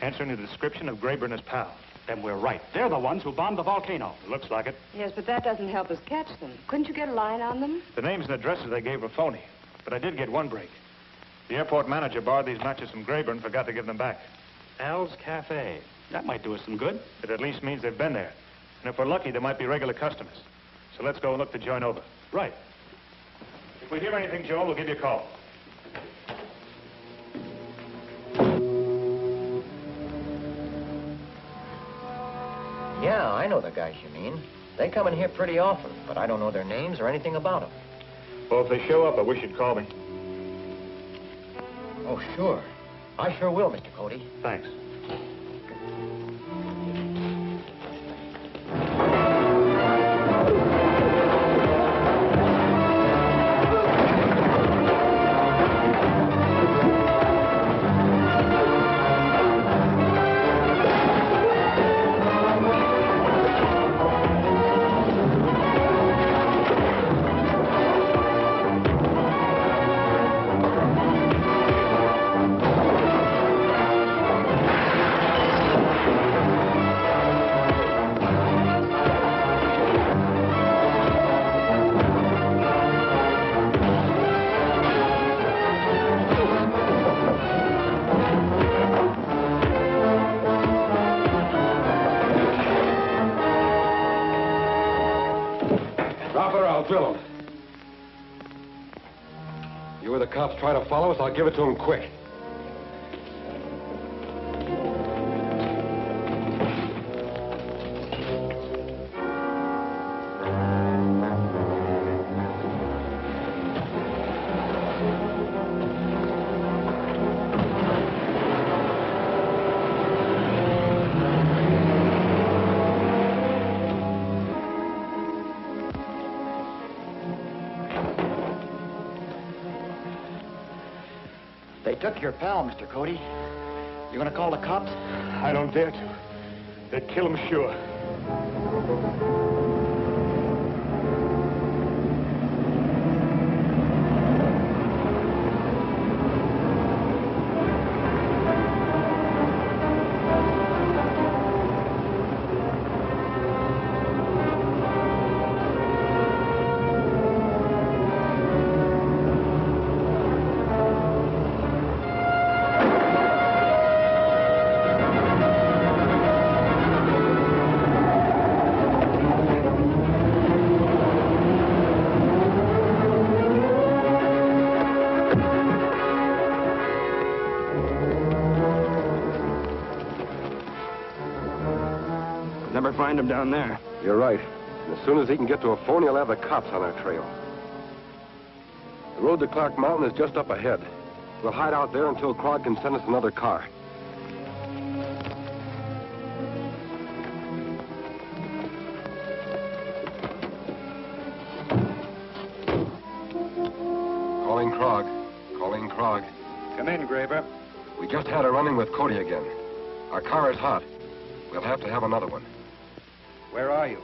answering the description of Graber and his pal. Then we're right. They're the ones who bombed the volcano. It looks like it. Yes, but that doesn't help us catch them. Couldn't you get a line on them? The names and addresses they gave were phony, but I did get one break. The airport manager borrowed these matches from Graber and forgot to give them back. Al's Cafe. That might do us some good. It at least means they've been there. And if we're lucky, they might be regular customers. So let's go and look the joint over. Right. If we hear anything, Joel, we'll give you a call. Yeah, I know the guys you mean. They come in here pretty often, but I don't know their names or anything about them. Well, if they show up, I wish you'd call me. Oh, sure. I sure will, Mr. Cody. Thanks. Drop it or I'll drill him. You or the cops try to follow us, I'll give it to him quick. They took your pal, Mr. Cody. You gonna call the cops? I don't dare to. They'd kill him sure. Never find him down there. You're right. And as soon as he can get to a phone, he'll have the cops on our trail. The road to Clark Mountain is just up ahead. We'll hide out there until Krog can send us another car. Calling Krog. Calling Krog. Come in, Graver. We just had a run-in with Cody again. Our car is hot. We'll have to have another one. Where are you?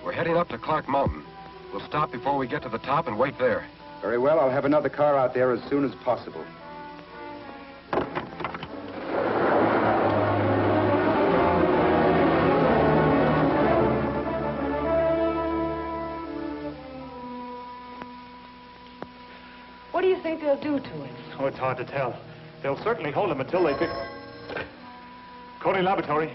We're heading up to Clark Mountain. We'll stop before we get to the top and wait there. Very well, I'll have another car out there as soon as possible. What do you think they'll do to him? Oh, it's hard to tell. They'll certainly hold him until they pick... Cody Laboratory.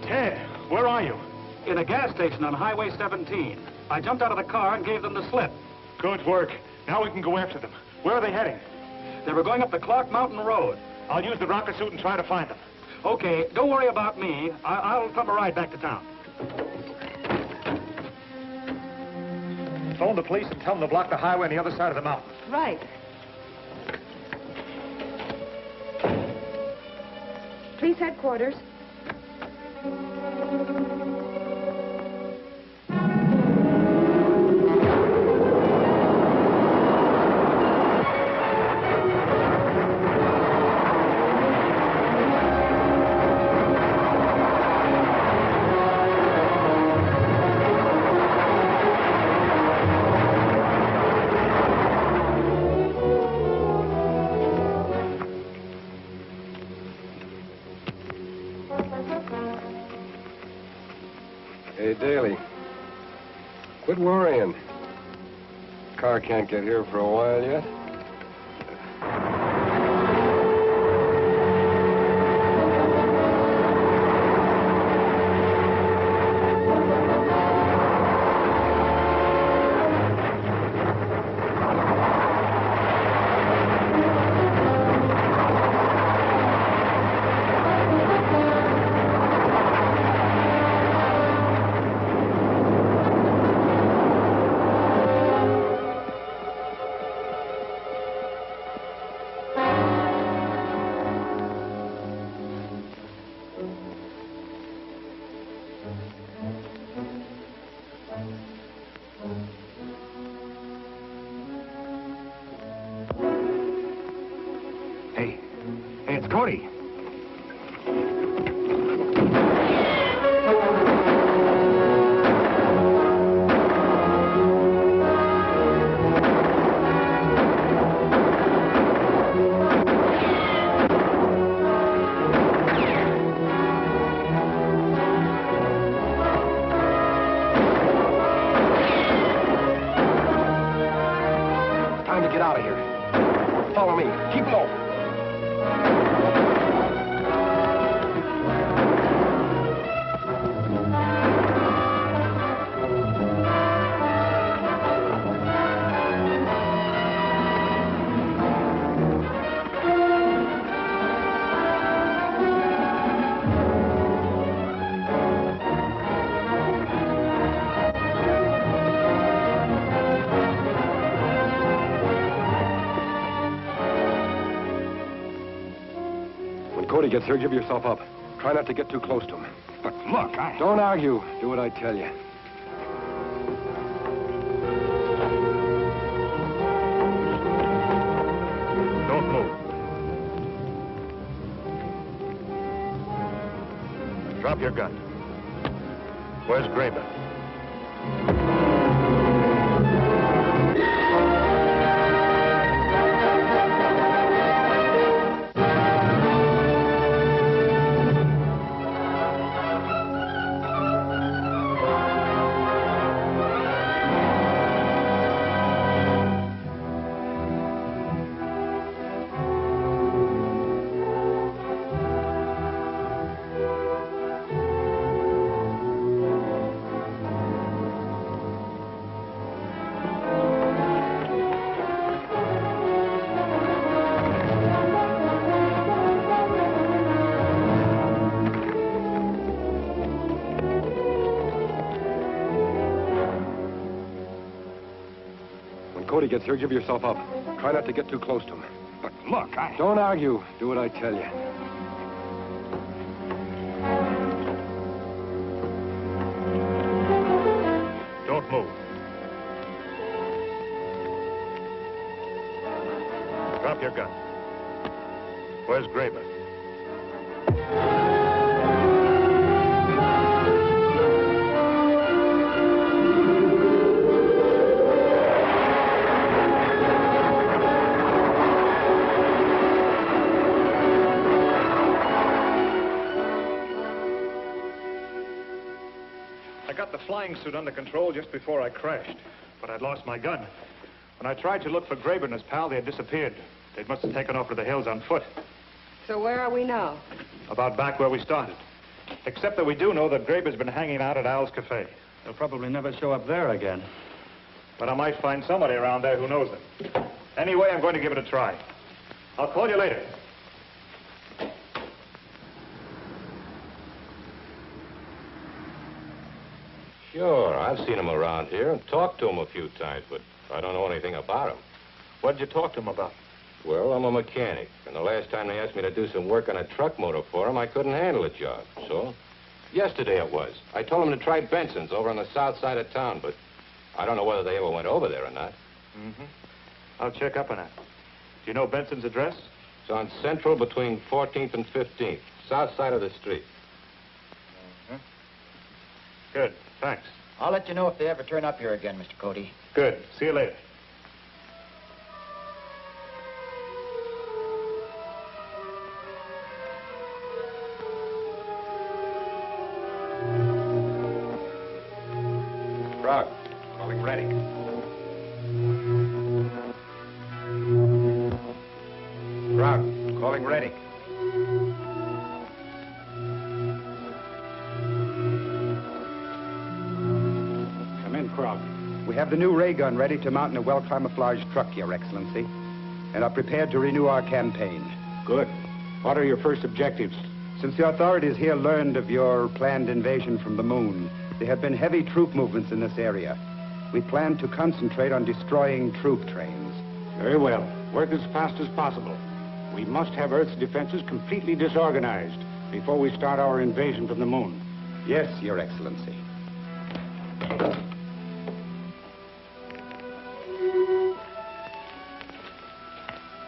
Ted, where are you? In a gas station on Highway 17. I jumped out of the car and gave them the slip. Good work. Now we can go after them. Where are they heading? They were going up the Clark Mountain Road. I'll use the rocket suit and try to find them. Okay, don't worry about me. I'll come a ride back to town. Phone the police and tell them to block the highway on the other side of the mountain. Right. Police headquarters. Hey, Daly. Quit worrying. Car can't get here for a while yet. Cody gets here, give yourself up. Try not to get too close to him. But look, Don't argue. Do what I tell you. Don't move. Drop your gun. Where's Graber? Cody gets here, give yourself up. Try not to get too close to him. But look, Don't argue. Do what I tell you. Don't move. Drop your gun. Where's Graber? I got the flying suit under control just before I crashed, but I'd lost my gun. When I tried to look for Graber and his pal, they had disappeared. They must have taken off to the hills on foot. So where are we now? About back where we started. Except that we do know that Graber's been hanging out at Al's Cafe. They'll probably never show up there again. But I might find somebody around there who knows them. Anyway, I'm going to give it a try. I'll call you later. Sure, I've seen him around here and talked to him a few times, but I don't know anything about him. What did you talk to him about? Well, I'm a mechanic, and the last time they asked me to do some work on a truck motor for them, I couldn't handle the job. So, yesterday it was. I told them to try Benson's over on the south side of town, but I don't know whether they ever went over there or not. Mm-hmm. I'll check up on that. Do you know Benson's address? It's on Central between 14th and 15th, south side of the street. Mm-hmm. Good, thanks. I'll let you know if they ever turn up here again, Mr. Cody. Good. See you later. Frog, calling ready. Frog, calling ready. Come in, Krog. We have the new ray gun ready to mount in a well-camouflaged truck, Your Excellency, and are prepared to renew our campaign. Good. What are your first objectives? Since the authorities here learned of your planned invasion from the moon, there have been heavy troop movements in this area. We plan to concentrate on destroying troop trains. Very well. Work as fast as possible. We must have Earth's defenses completely disorganized before we start our invasion from the moon. Yes, Your Excellency.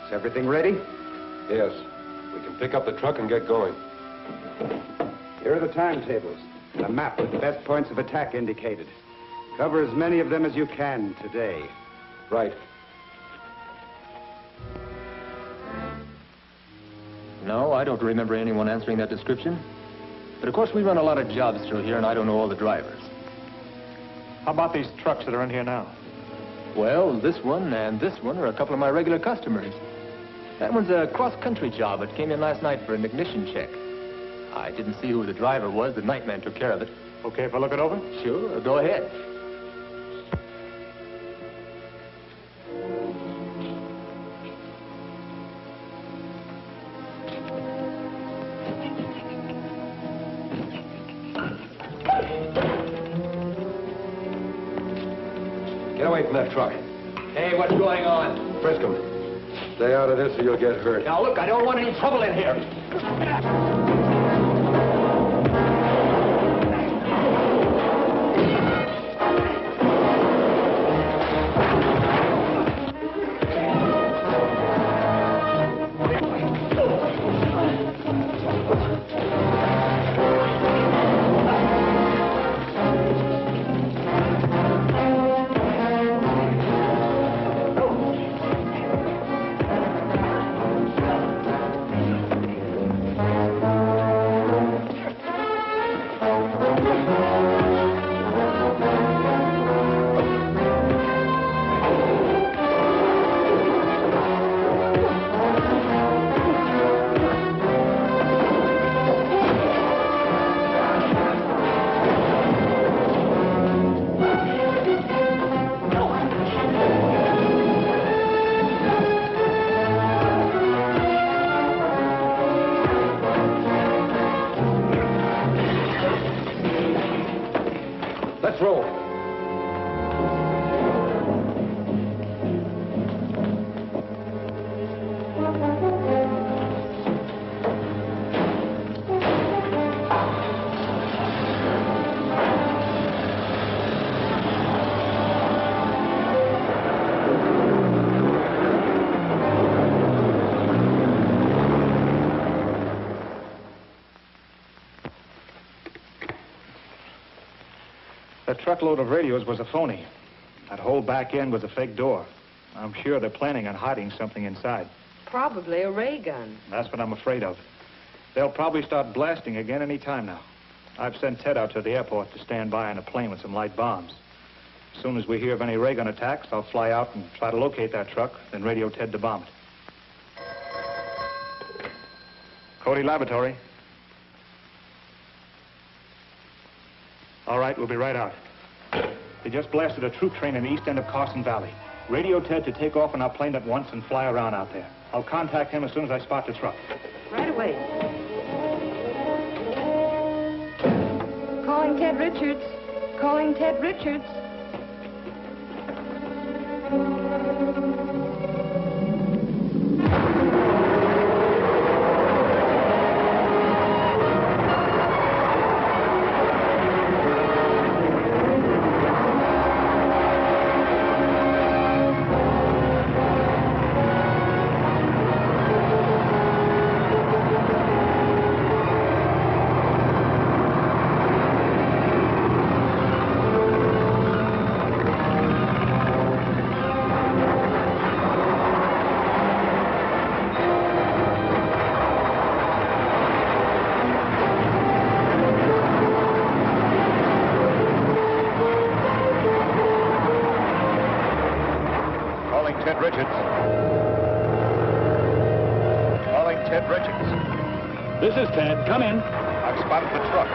Is everything ready? Yes. We can pick up the truck and get going. Here are the timetables and a map with the best points of attack indicated. Cover as many of them as you can today. Right. No, I don't remember anyone answering that description. But of course, we run a lot of jobs through here, and I don't know all the drivers. How about these trucks that are in here now? Well, this one and this one are a couple of my regular customers. That one's a cross-country job. It came in last night for an ignition check. I didn't see who the driver was. The nightman took care of it. Okay if I look it over? Sure, go ahead. Get away from that truck. Hey, what's going on? Frisk him. Stay out of this or you'll get hurt. Now, look, I don't want any trouble in here. Let's roll. That truckload of radios was a phony. That whole back end was a fake door. I'm sure they're planning on hiding something inside. Probably a ray gun. That's what I'm afraid of. They'll probably start blasting again any time now. I've sent Ted out to the airport to stand by on a plane with some light bombs. As soon as we hear of any ray gun attacks, I'll fly out and try to locate that truck, then radio Ted to bomb it. Cody Laboratory. All right, we'll be right out. They just blasted a troop train in the east end of Carson Valley. Radio Ted to take off on our plane at once and fly around out there. I'll contact him as soon as I spot the truck. Right away. Calling Ted Richards. Calling Ted Richards. Ted Richards. Calling Ted Richards. This is Ted. Come in. I've spotted the truck.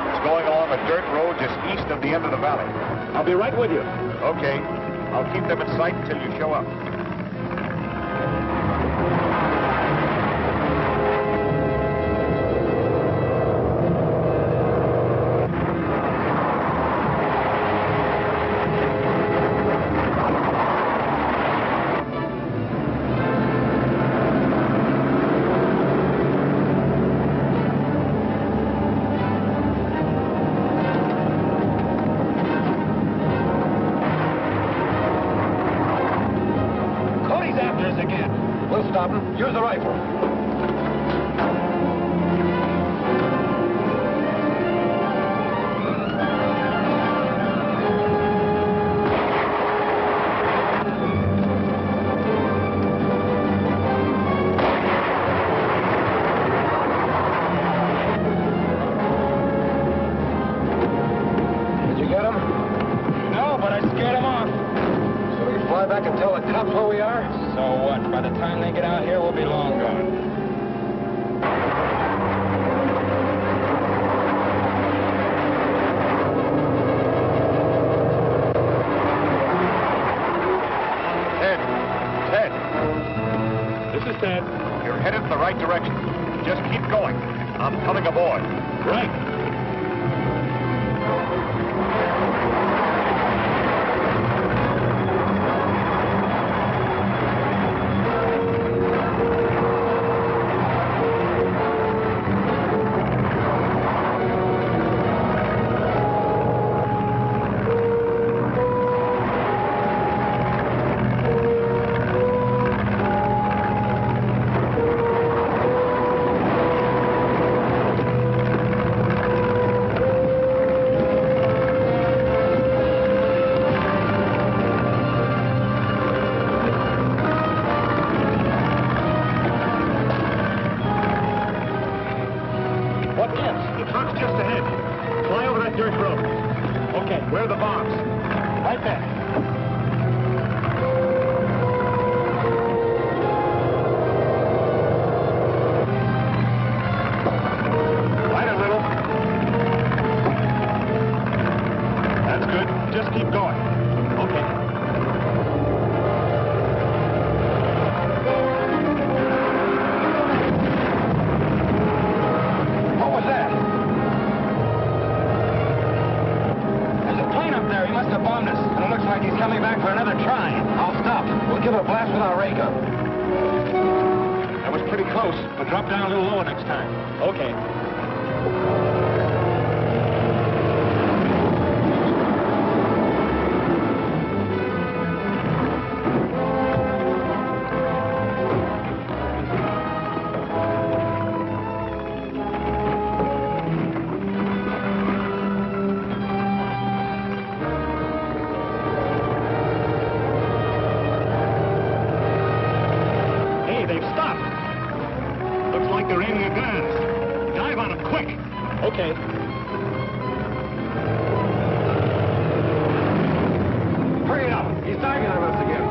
It's going along a dirt road just east of the end of the valley. I'll be right with you. Okay. I'll keep them in sight until you show up. Use the rifle. Did you get him? No, but I scared him off. So you fly back and tell the cops where we are? So what? By the time they get out here, we'll be long gone. Ted. This is Ted. You're headed in the right direction. Just keep going. I'm coming aboard. Right. ahead. Where are the bombs? Right there. Light a little. That's good. Just keep going. Okay. What was that? There's a plane up there. He must have bombed us. And it looks like he's coming back for another try. I'll stop. We'll give it a blast with our ray gun. That was pretty close, but drop down a little lower next time. Okay. Hey, they've stopped. Looks like they're aiming at guns. Dive on them, quick. Okay. Hurry it up. He's diving on us again.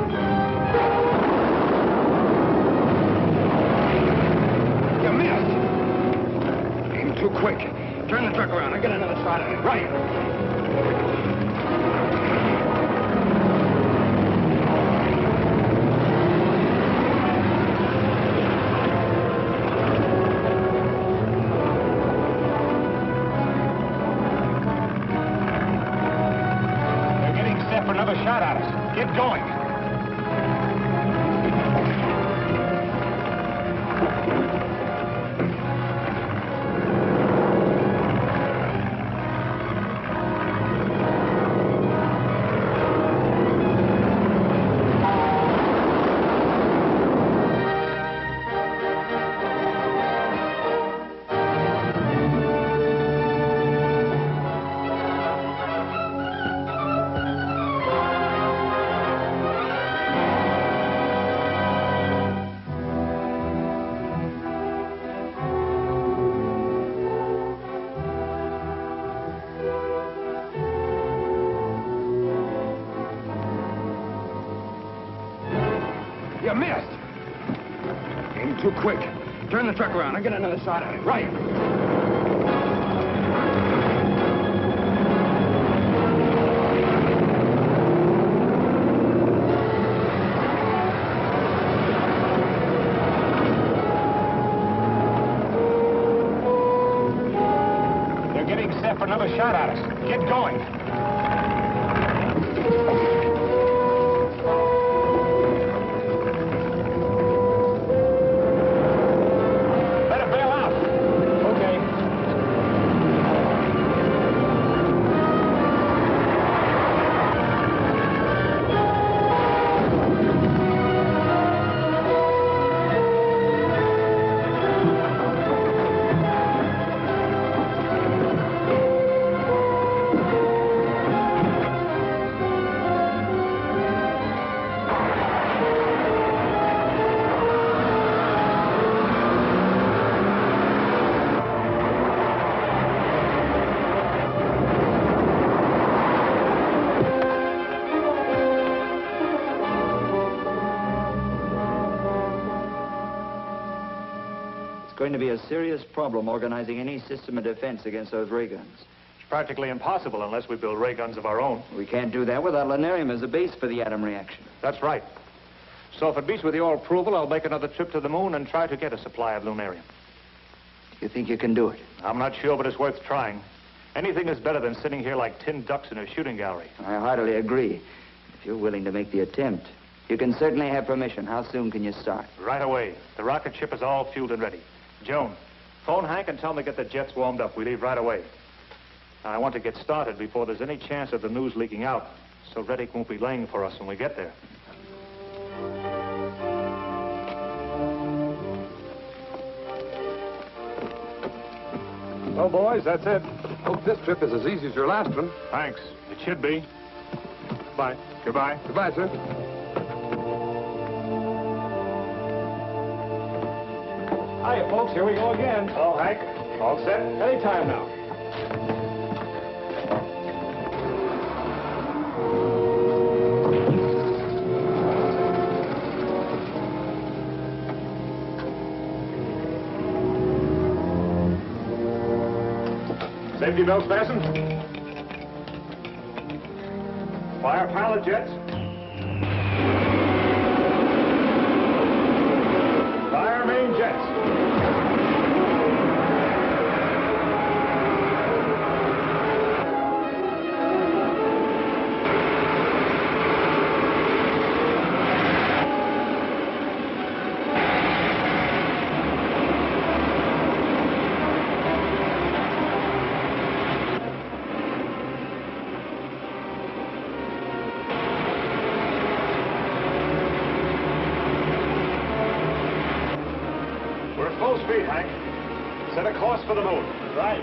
You missed. Aim too quick. Turn the truck around. I'll get another shot at it. Right. They're getting set for another shot at us. Get going. You missed. Aim too quick. Turn the truck around. I'll get another shot at it. Right. They're getting set for another shot at us. Get going. Better bail out. Okay. It's going to be a serious problem organizing any system of defense against those ray guns. It's practically impossible unless we build ray guns of our own. We can't do that without lunarium as a base for the atom reaction. That's right. So if it beats with your approval, I'll make another trip to the moon and try to get a supply of lunarium. You think you can do it? I'm not sure, but it's worth trying. Anything is better than sitting here like tin ducks in a shooting gallery. I heartily agree. If you're willing to make the attempt, you can certainly have permission. How soon can you start? Right away. The rocket ship is all fueled and ready. Joan, phone Hank and tell him to get the jets warmed up. We leave right away. Now, I want to get started before there's any chance of the news leaking out, so Reddick won't be laying for us when we get there. Well, boys, that's it. Hope this trip is as easy as your last one. Thanks. It should be. Bye. Goodbye. Goodbye, sir. Hiya, folks. Here we go again. Oh, Hank. All set? Anytime now. Safety belts fastened. Fire pilot jets. Fire main jets. Full speed, Hank. Set a course for the moon. Right.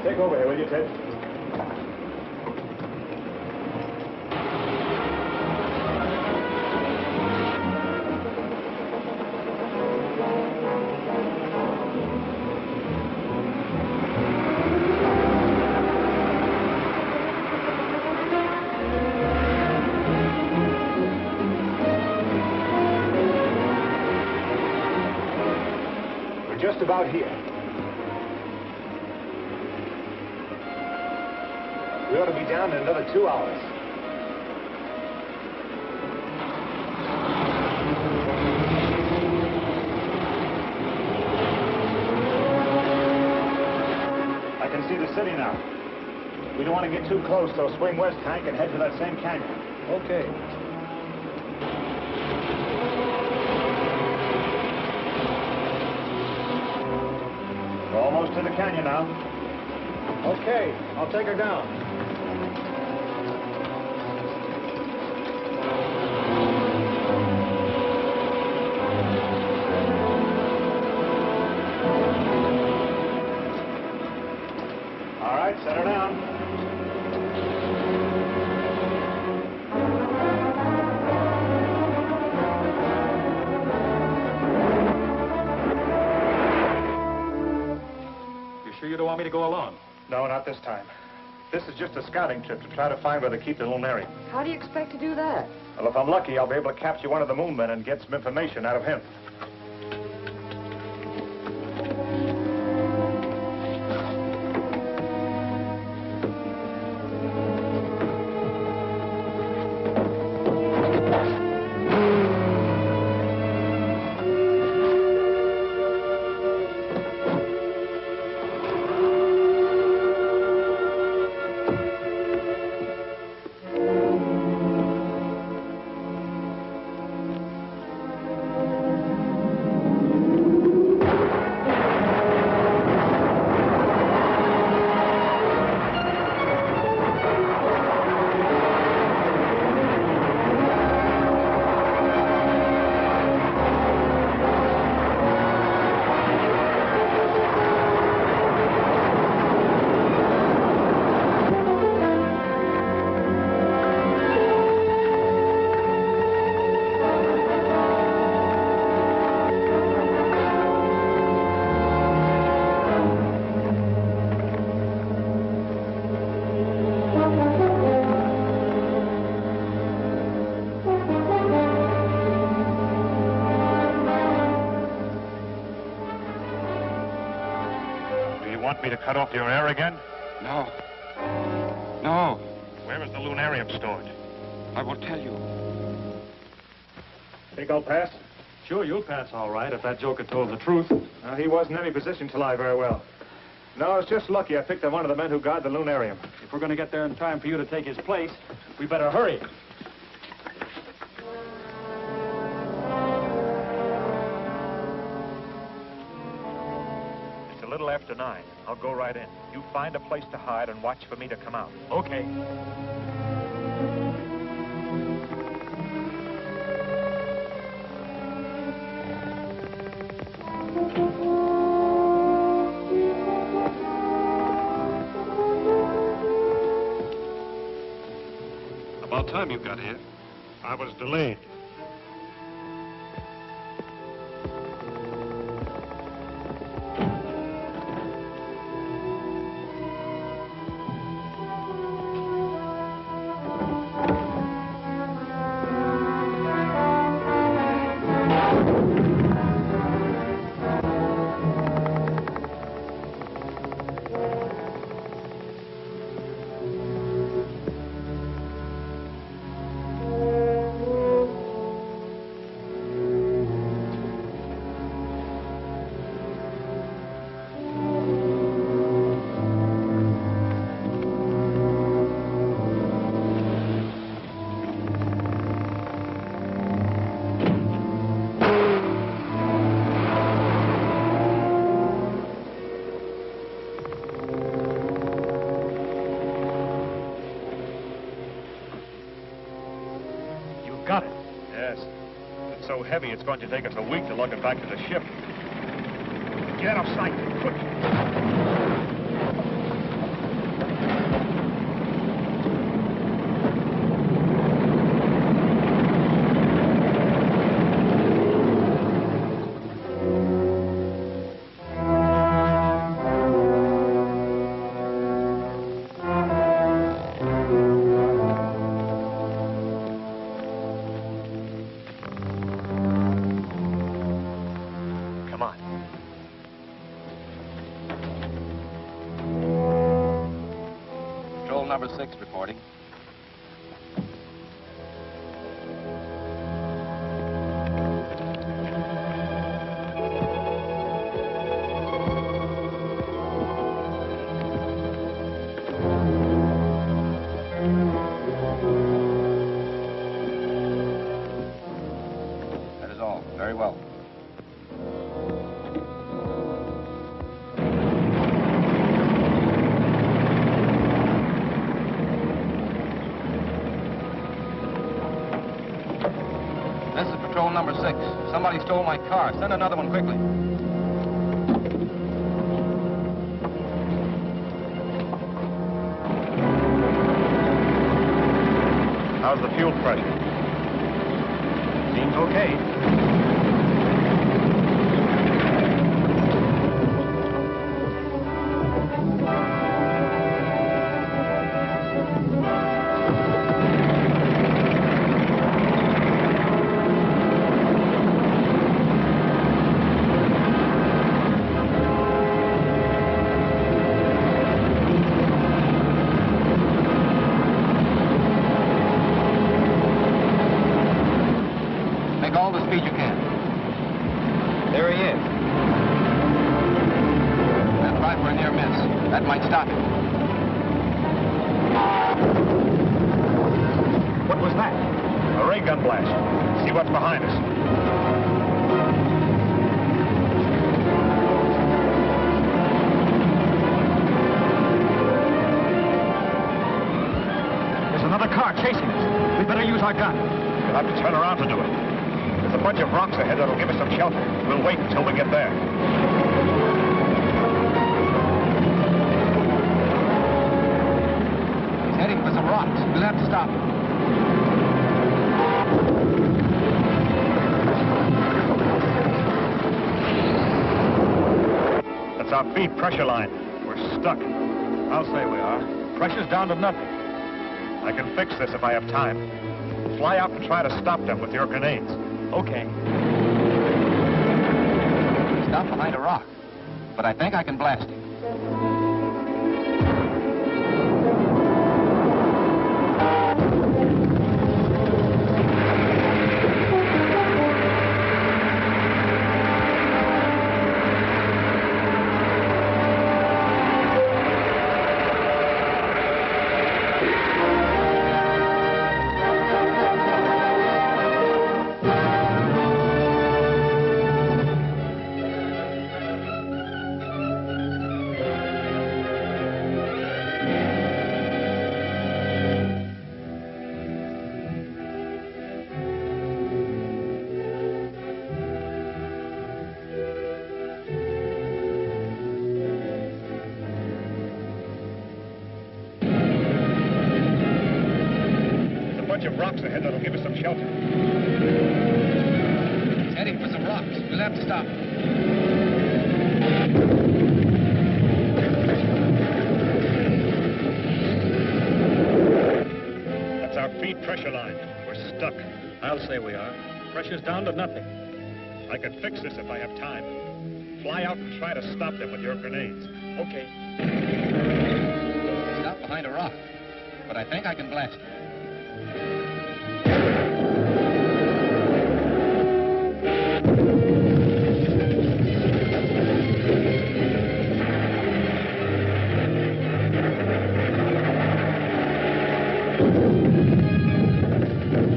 Take over here, will you, Ted? Just about here. We ought to be down in another 2 hours. I can see the city now. We don't want to get too close, so swing west, Hank, and head for that same canyon. Okay. Almost to the canyon now. Okay, I'll take her down. All right, set her down. Sure you don't want me to go along? No, not this time. This is just a scouting trip to try to find where they keep the lunarium. How do you expect to do that? Well, if I'm lucky, I'll be able to capture one of the moon men and get some information out of him. Want me to cut off your air again? No. No. Where is the lunarium stored? I will tell you. Think I'll pass? Sure, you'll pass all right if that joker told the truth. He wasn't in any position to lie very well. No, it's just lucky I picked up one of the men who guard the lunarium. If we're going to get there in time for you to take his place, we better hurry. It's a little after 9. I'll go right in. You find a place to hide and watch for me to come out. Okay. About time you got here. I was delayed. heavy, it's going to take us a week to lug it back to the ship. Get out of sight, quick. Number 6 reporting. That is all. Very well. Patrol number 6. Somebody stole my car. Send another one quickly. How's the fuel pressure? Seems okay. All the speed you can. There he is. Now try for a near miss. That might stop him. What was that? A ray gun blast. See what's behind us. There's another car chasing us. We better use our gun. We'll have to turn around to do it. There's a bunch of rocks ahead that'll give us some shelter. We'll wait until we get there. He's heading for some rocks. We'll have to stop him. That's our feed pressure line. We're stuck. I'll say we are. Pressure's down to nothing. I can fix this if I have time. Fly out and try to stop them with your grenades. Okay. Stop behind a rock, but I think I can blast him. Of rocks ahead that'll give us some shelter. He's heading for some rocks. We'll have to stop him. That's our feed pressure line. We're stuck. I'll say we are. Pressure's down to nothing. I can fix this if I have time. Fly out and try to stop them with your grenades. Okay. Stop behind a rock, but I think I can blast him.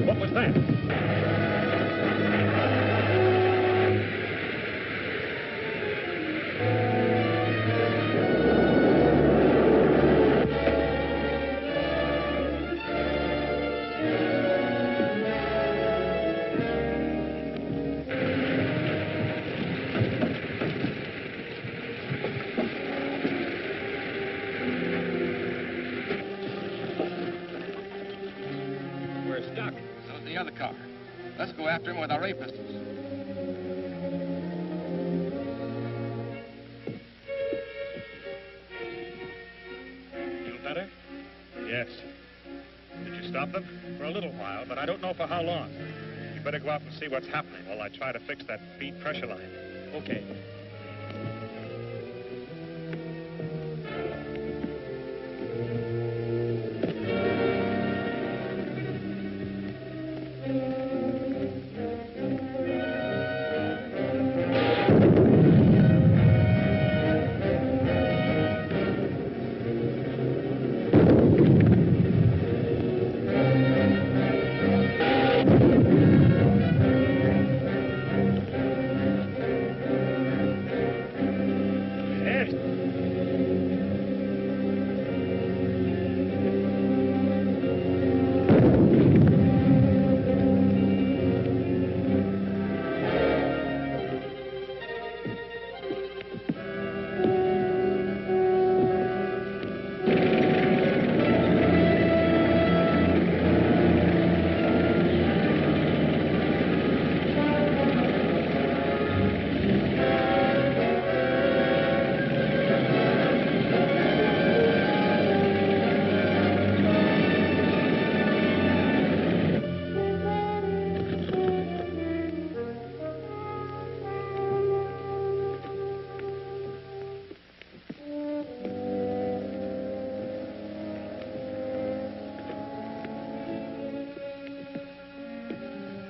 What was that? after him with our ray pistols. Feel better? Yes. Did you stop them? For a little while, but I don't know for how long. You better go out and see what's happening while I try to fix that feed pressure line. Okay.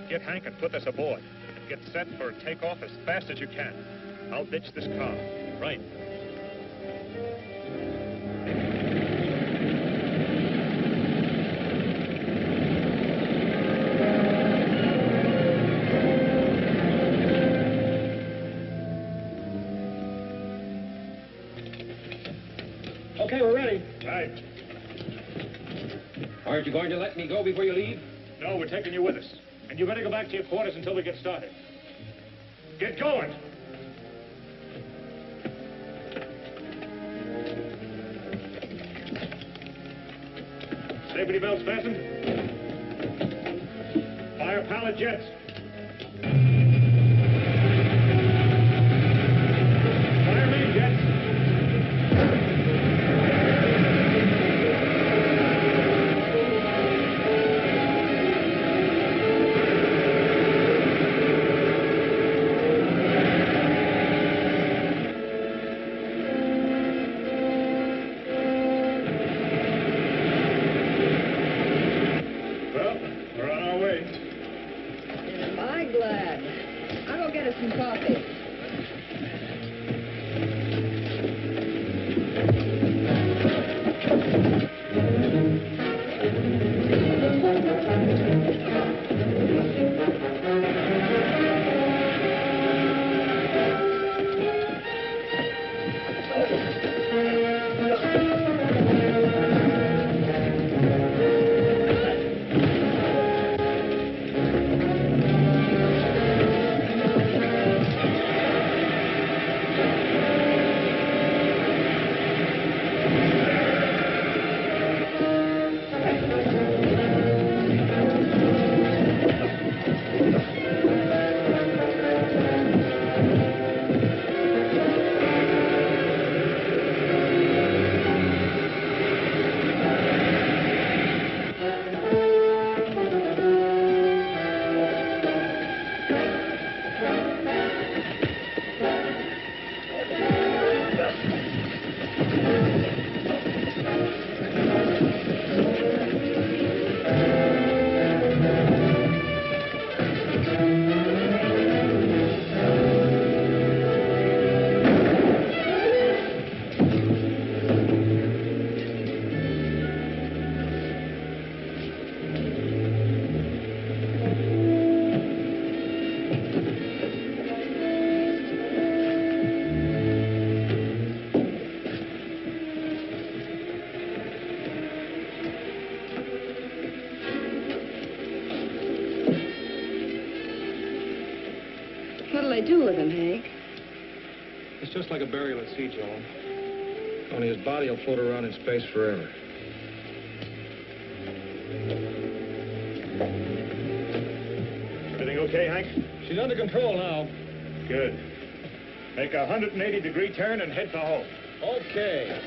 Get Hank and put this aboard. And get set for takeoff as fast as you can. I'll ditch this car. Right. Okay, we're ready. Right. Aren't you going to let me go before you leave? No, we're taking you with us. And you better go back to your quarters until we get started. Get going! Safety belts fastened. Fire pilot jets. Fire main jets. Some coffee. What'll they do with him, Hank? It's just like a burial at sea, Joan. Only his body will float around in space forever. Everything okay, Hank? She's under control now. Good. Make a 180-degree turn and head for home. Okay.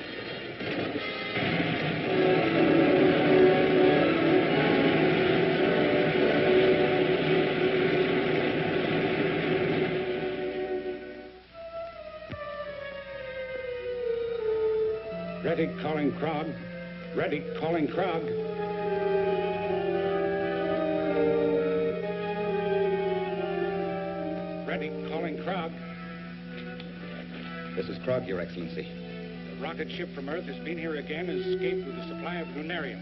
Ready, calling Krog. Ready, calling Krog. Ready, calling Krog. This is Krog, Your Excellency. The rocket ship from Earth has been here again and escaped with a supply of lunarium.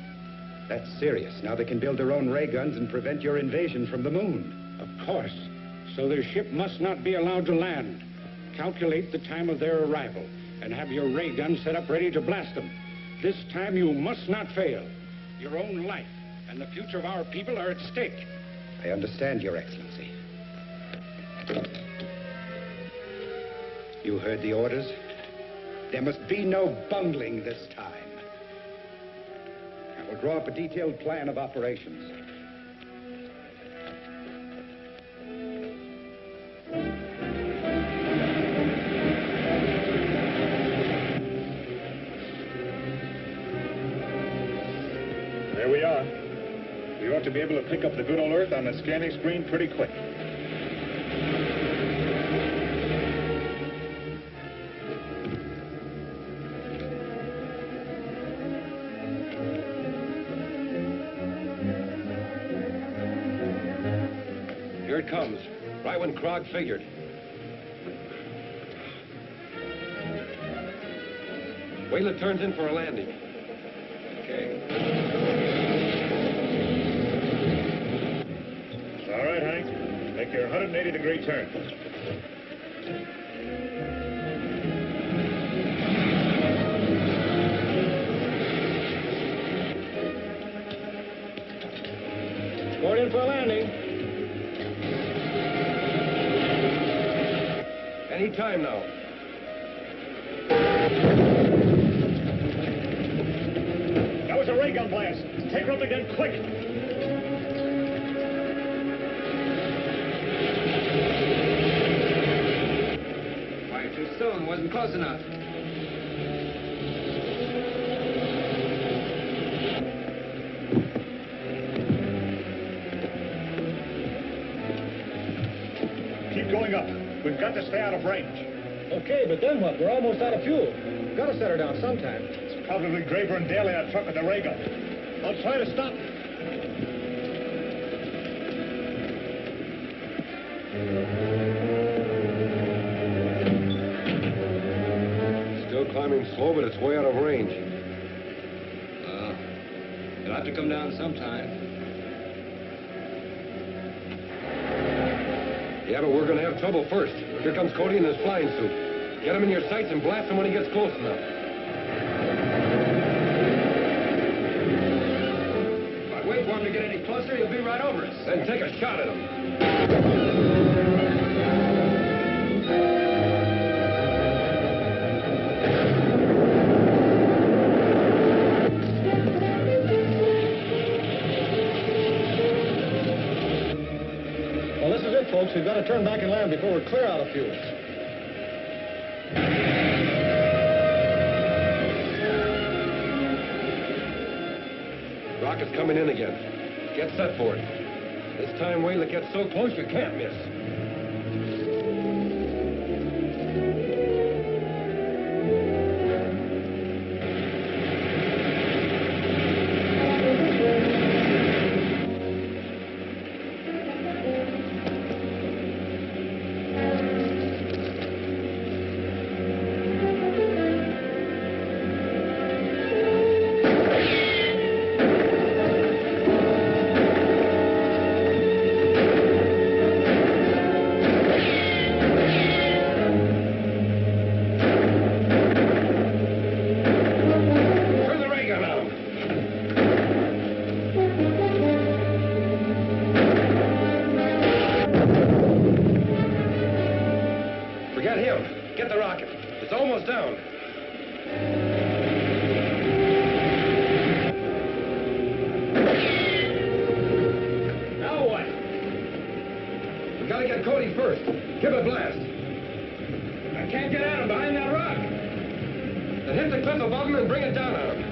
That's serious. Now they can build their own ray guns and prevent your invasion from the moon. Of course. So their ship must not be allowed to land. Calculate the time of their arrival and have your ray gun set up ready to blast them. This time you must not fail. Your own life and the future of our people are at stake. I understand, Your Excellency. You heard the orders? There must be no bungling this time. I will draw up a detailed plan of operations. There we are. We ought to be able to pick up the good old Earth on the scanning screen pretty quick. Here it comes, right when Krog figured. Wait till it turns in for a landing. Okay. All right, Hank. Make your 180-degree turn. Going in for a landing. Any time now. That was a ray gun blast. Take her up again, quick. Fired too soon. Wasn't close enough. Keep going up. We've got to stay out of range. Okay, but then what? We're almost out of fuel. We've got to set her down sometime. It's probably Graver and Daly in a truck with the ray gun. I'll try to stop. Still climbing slow, but it's way out of range. It'll have to come down sometime. Yeah, but we're gonna have trouble first. Here comes Cody in his flying suit. Get him in your sights and blast him when he gets close enough. If I wait for him to get any closer, he'll be right over us. Then take a shot at him. Well, this is it, folks. We've got to turn back and land before we're clear out of fuel. Rocket's coming in again. Get set for it. This time, wait till it gets so close you can't miss. Forget him. Get the rocket. It's almost down. Now what? first. Give it a blast. I can't get at him behind that rock. Then hit the cliff above him and bring it down on him.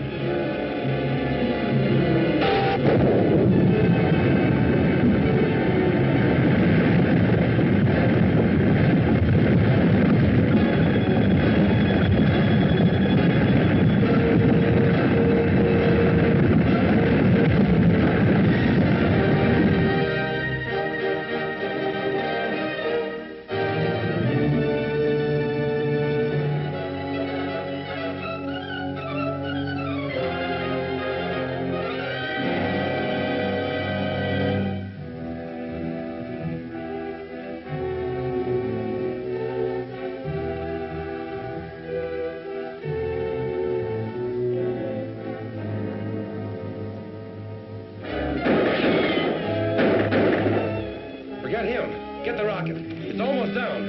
Forget him. Get the rocket. It's almost down.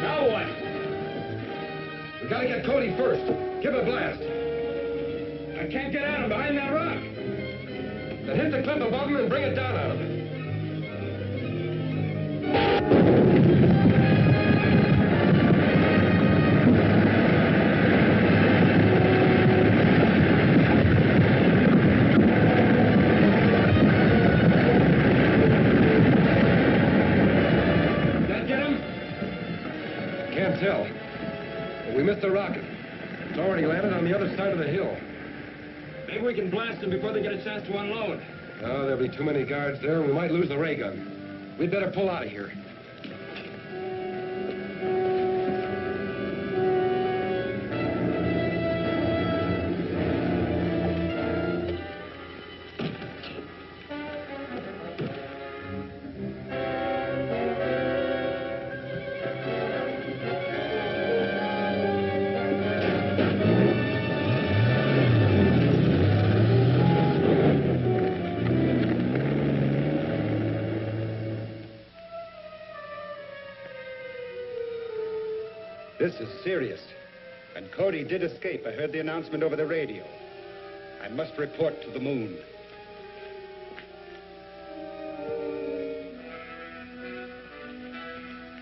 Now what? We gotta get Cody first. Give it a blast. I can't get at him behind that rock. Then hit the cliff above him and bring it down on him. That get him? Can't tell. But we missed the rocket. It's already landed on the other side of the hill. Maybe we can blast them before they get a chance to unload. Oh, there'll be too many guards there, and we might lose the ray gun. We'd better pull out of here. This is serious. And Cody did escape. I heard the announcement over the radio. I must report to the moon.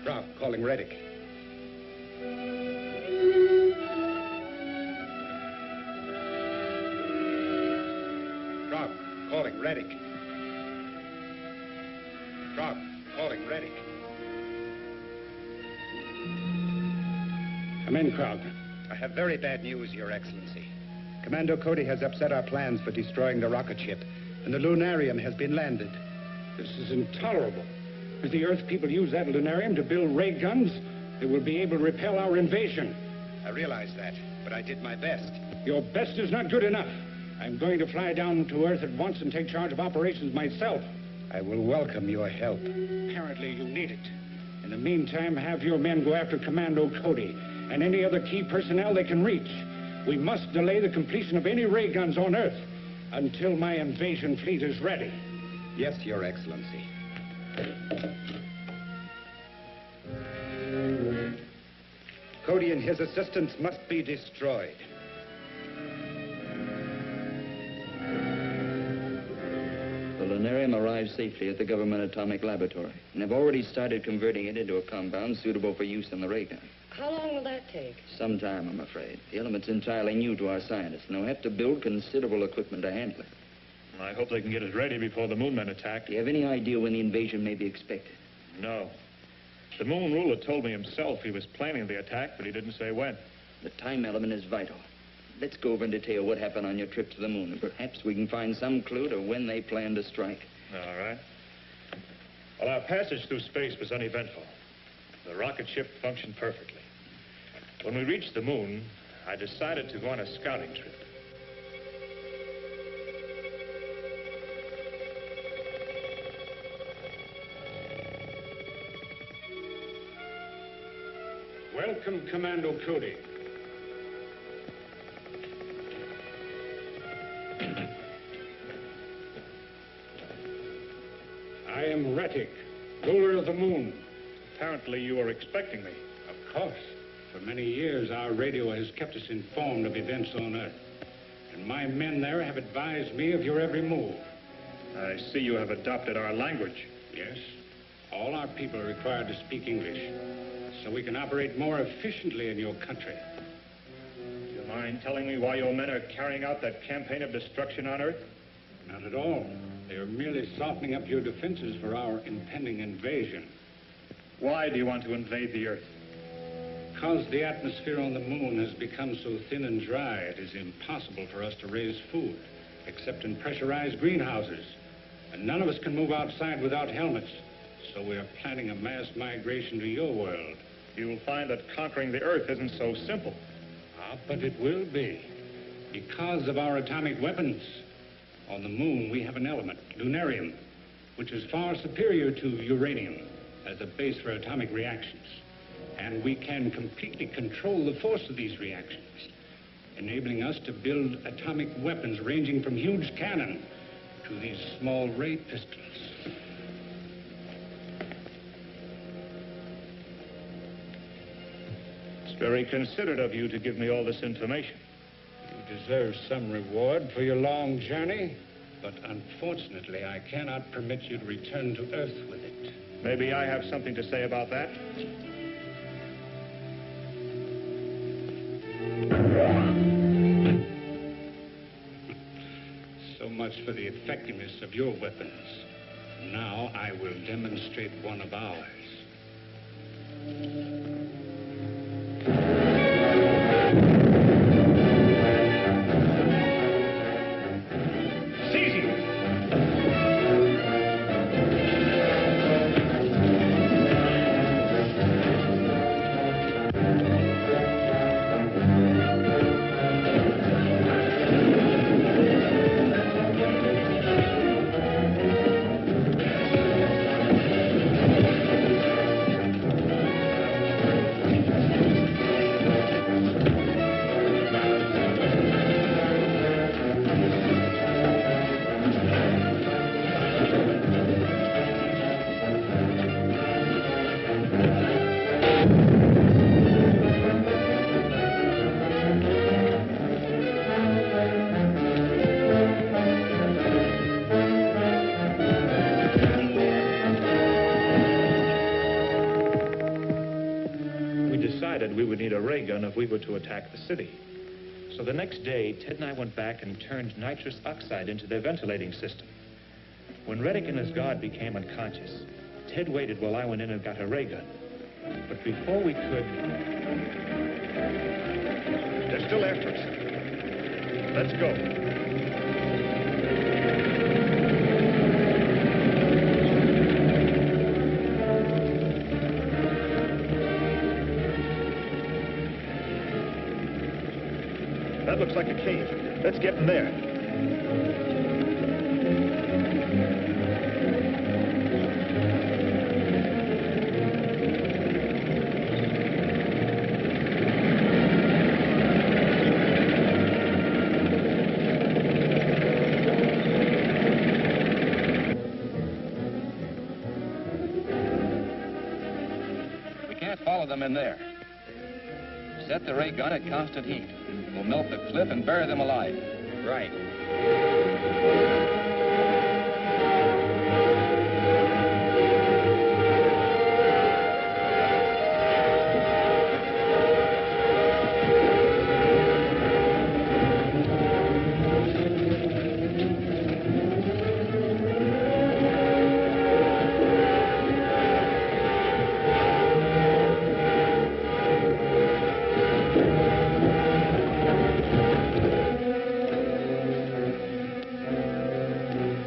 Prof, calling Reddick. Prof, calling Reddick. Prof, calling Reddick. Come in, Krog. I have very bad news, Your Excellency. Commando Cody has upset our plans for destroying the rocket ship, and the lunarium has been landed. This is intolerable. If the Earth people use that lunarium to build ray guns, they will be able to repel our invasion. I realize that, but I did my best. Your best is not good enough. I'm going to fly down to Earth at once and take charge of operations myself. I will welcome your help. Apparently you need it. In the meantime, have your men go after Commando Cody and any other key personnel they can reach. We must delay the completion of any ray guns on Earth until my invasion fleet is ready. Yes, Your Excellency. Cody and his assistants must be destroyed. The lunarium arrived safely at the government atomic laboratory, and have already started converting it into a compound suitable for use in the ray gun. How long will that take? Some time, I'm afraid. The element's entirely new to our scientists, and they'll have to build considerable equipment to handle it. I hope they can get us ready before the moon men attack. Do you have any idea when the invasion may be expected? No. The moon ruler told me himself he was planning the attack, but he didn't say when. The time element is vital. Let's go over and detail what happened on your trip to the moon, and perhaps we can find some clue to when they plan to strike. All right. Well, our passage through space was uneventful. The rocket ship functioned perfectly. When we reached the moon, I decided to go on a scouting trip. Welcome, Commando Cody. I am Reddick, ruler of the moon. Apparently you were expecting me. Of course. For many years, our radio has kept us informed of events on Earth. And my men there have advised me of your every move. I see you have adopted our language. Yes. All our people are required to speak English, so we can operate more efficiently in your country. Do you mind telling me why your men are carrying out that campaign of destruction on Earth? Not at all. They are merely softening up your defenses for our impending invasion. Why do you want to invade the Earth? Because the atmosphere on the moon has become so thin and dry, it is impossible for us to raise food, except in pressurized greenhouses. And none of us can move outside without helmets. So we are planning a mass migration to your world. You will find that conquering the Earth isn't so simple. Ah, but it will be. Because of our atomic weapons. On the moon, we have an element, lunarium, which is far superior to uranium as a base for atomic reactions. And we can completely control the force of these reactions, enabling us to build atomic weapons ranging from huge cannon to these small ray pistols. It's very considerate of you to give me all this information. You deserve some reward for your long journey, but unfortunately, I cannot permit you to return to Earth with it. Maybe I have something to say about that. So much for the effectiveness of your weapons. Now I will demonstrate one of ours. We would need a ray gun if we were to attack the city. So the next day, Ted and I went back and turned nitrous oxide into their ventilating system. When Reddick and his guard became unconscious, Ted waited while I went in and got a ray gun. But before we could... They're still after us. Let's go. That looks like a cave. Let's get in there. We can't follow them in there. Set the ray gun at constant heat. We'll melt the cliff and bury them alive. Right.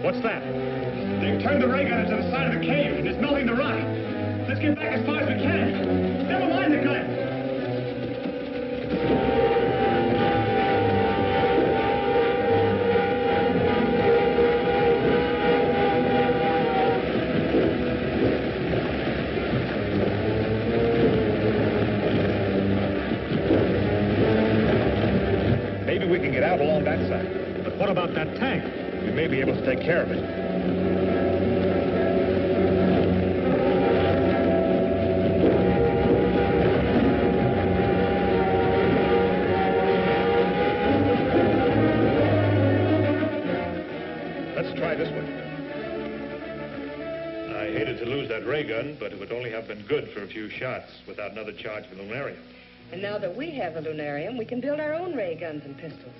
What's that? They've turned the ray gun into the side of the cave, and it's melting the rock. Let's get back as far as we can. Never mind the gun. Maybe we can get out along that side. But what about that tank? We may be able to take care of it. Let's try this one. I hated to lose that ray gun, but it would only have been good for a few shots without another charge of lunarium. And now that we have a lunarium, we can build our own ray guns and pistols.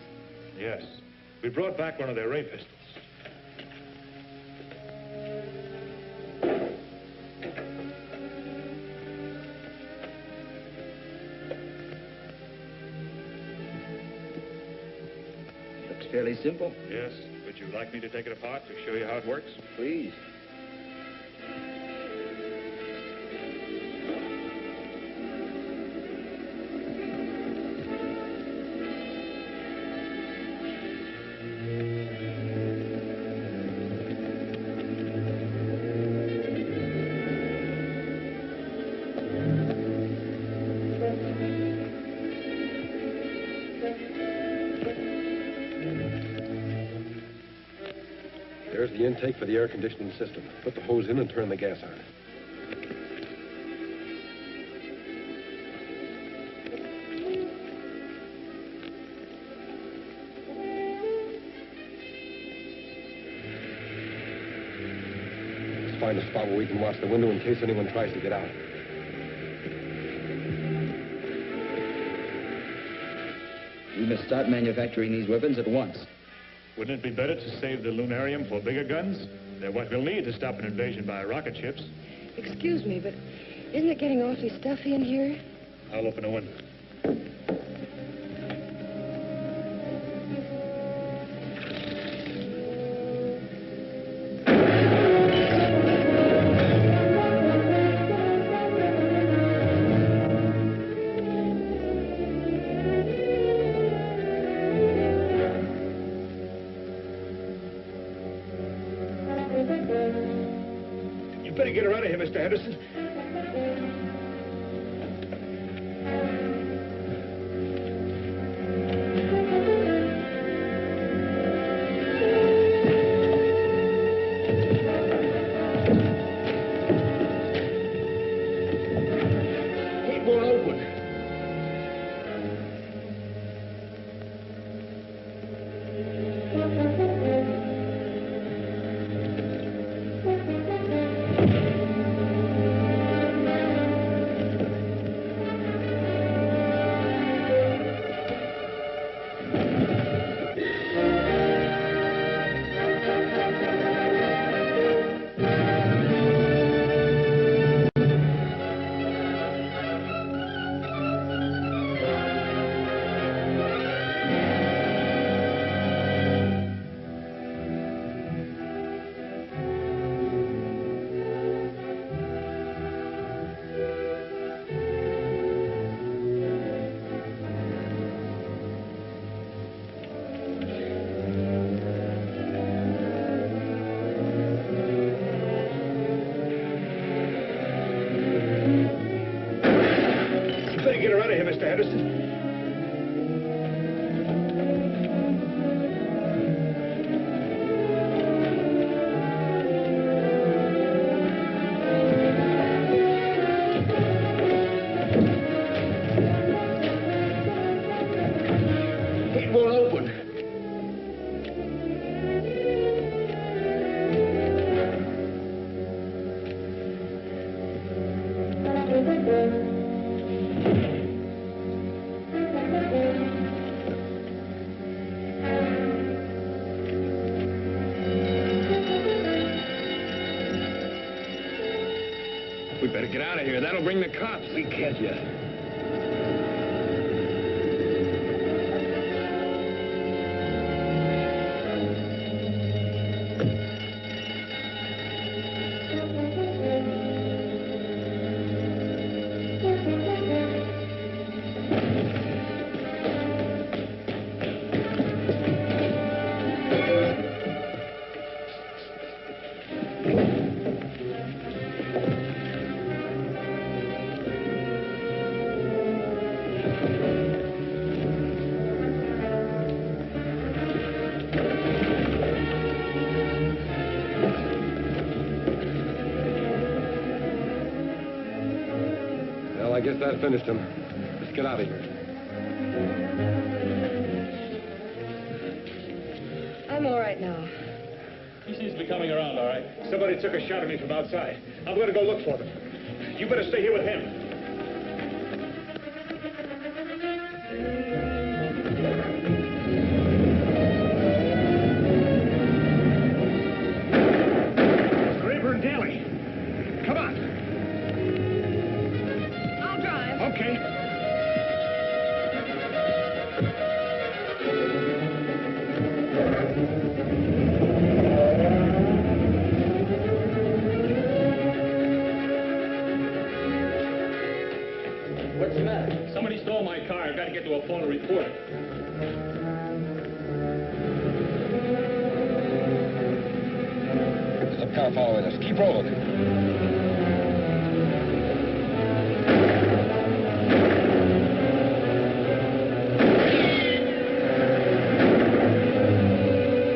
Yes. We brought back one of their ray pistols. Looks fairly simple. Yes. Would you like me to take it apart to show you how it works? Please. There's the intake for the air conditioning system. Put the hose in and turn the gas on. Let's find a spot where we can watch the window in case anyone tries to get out. We must start manufacturing these weapons at once. Wouldn't it be better to save the lunarium for bigger guns? They're what we'll need to stop an invasion by rocket ships. Excuse me, but isn't it getting awfully stuffy in here? I'll open a window. Better get her out of here, Mr. Henderson. It won't open. Get her out of here, Mr. Henderson. It won't open. We better get out of here. That'll bring the cops. We can't yet. I guess that finished him. Let's get out of here. I'm all right now. He seems to be coming around, all right. Somebody took a shot at me from outside. I'm going to go look for them. You better stay here with him. Graber and Daly. Come on. I'll drive. Okay. What's the matter? Somebody stole my car. I've got to get to a phone to report it. There's a car following us. Keep rolling.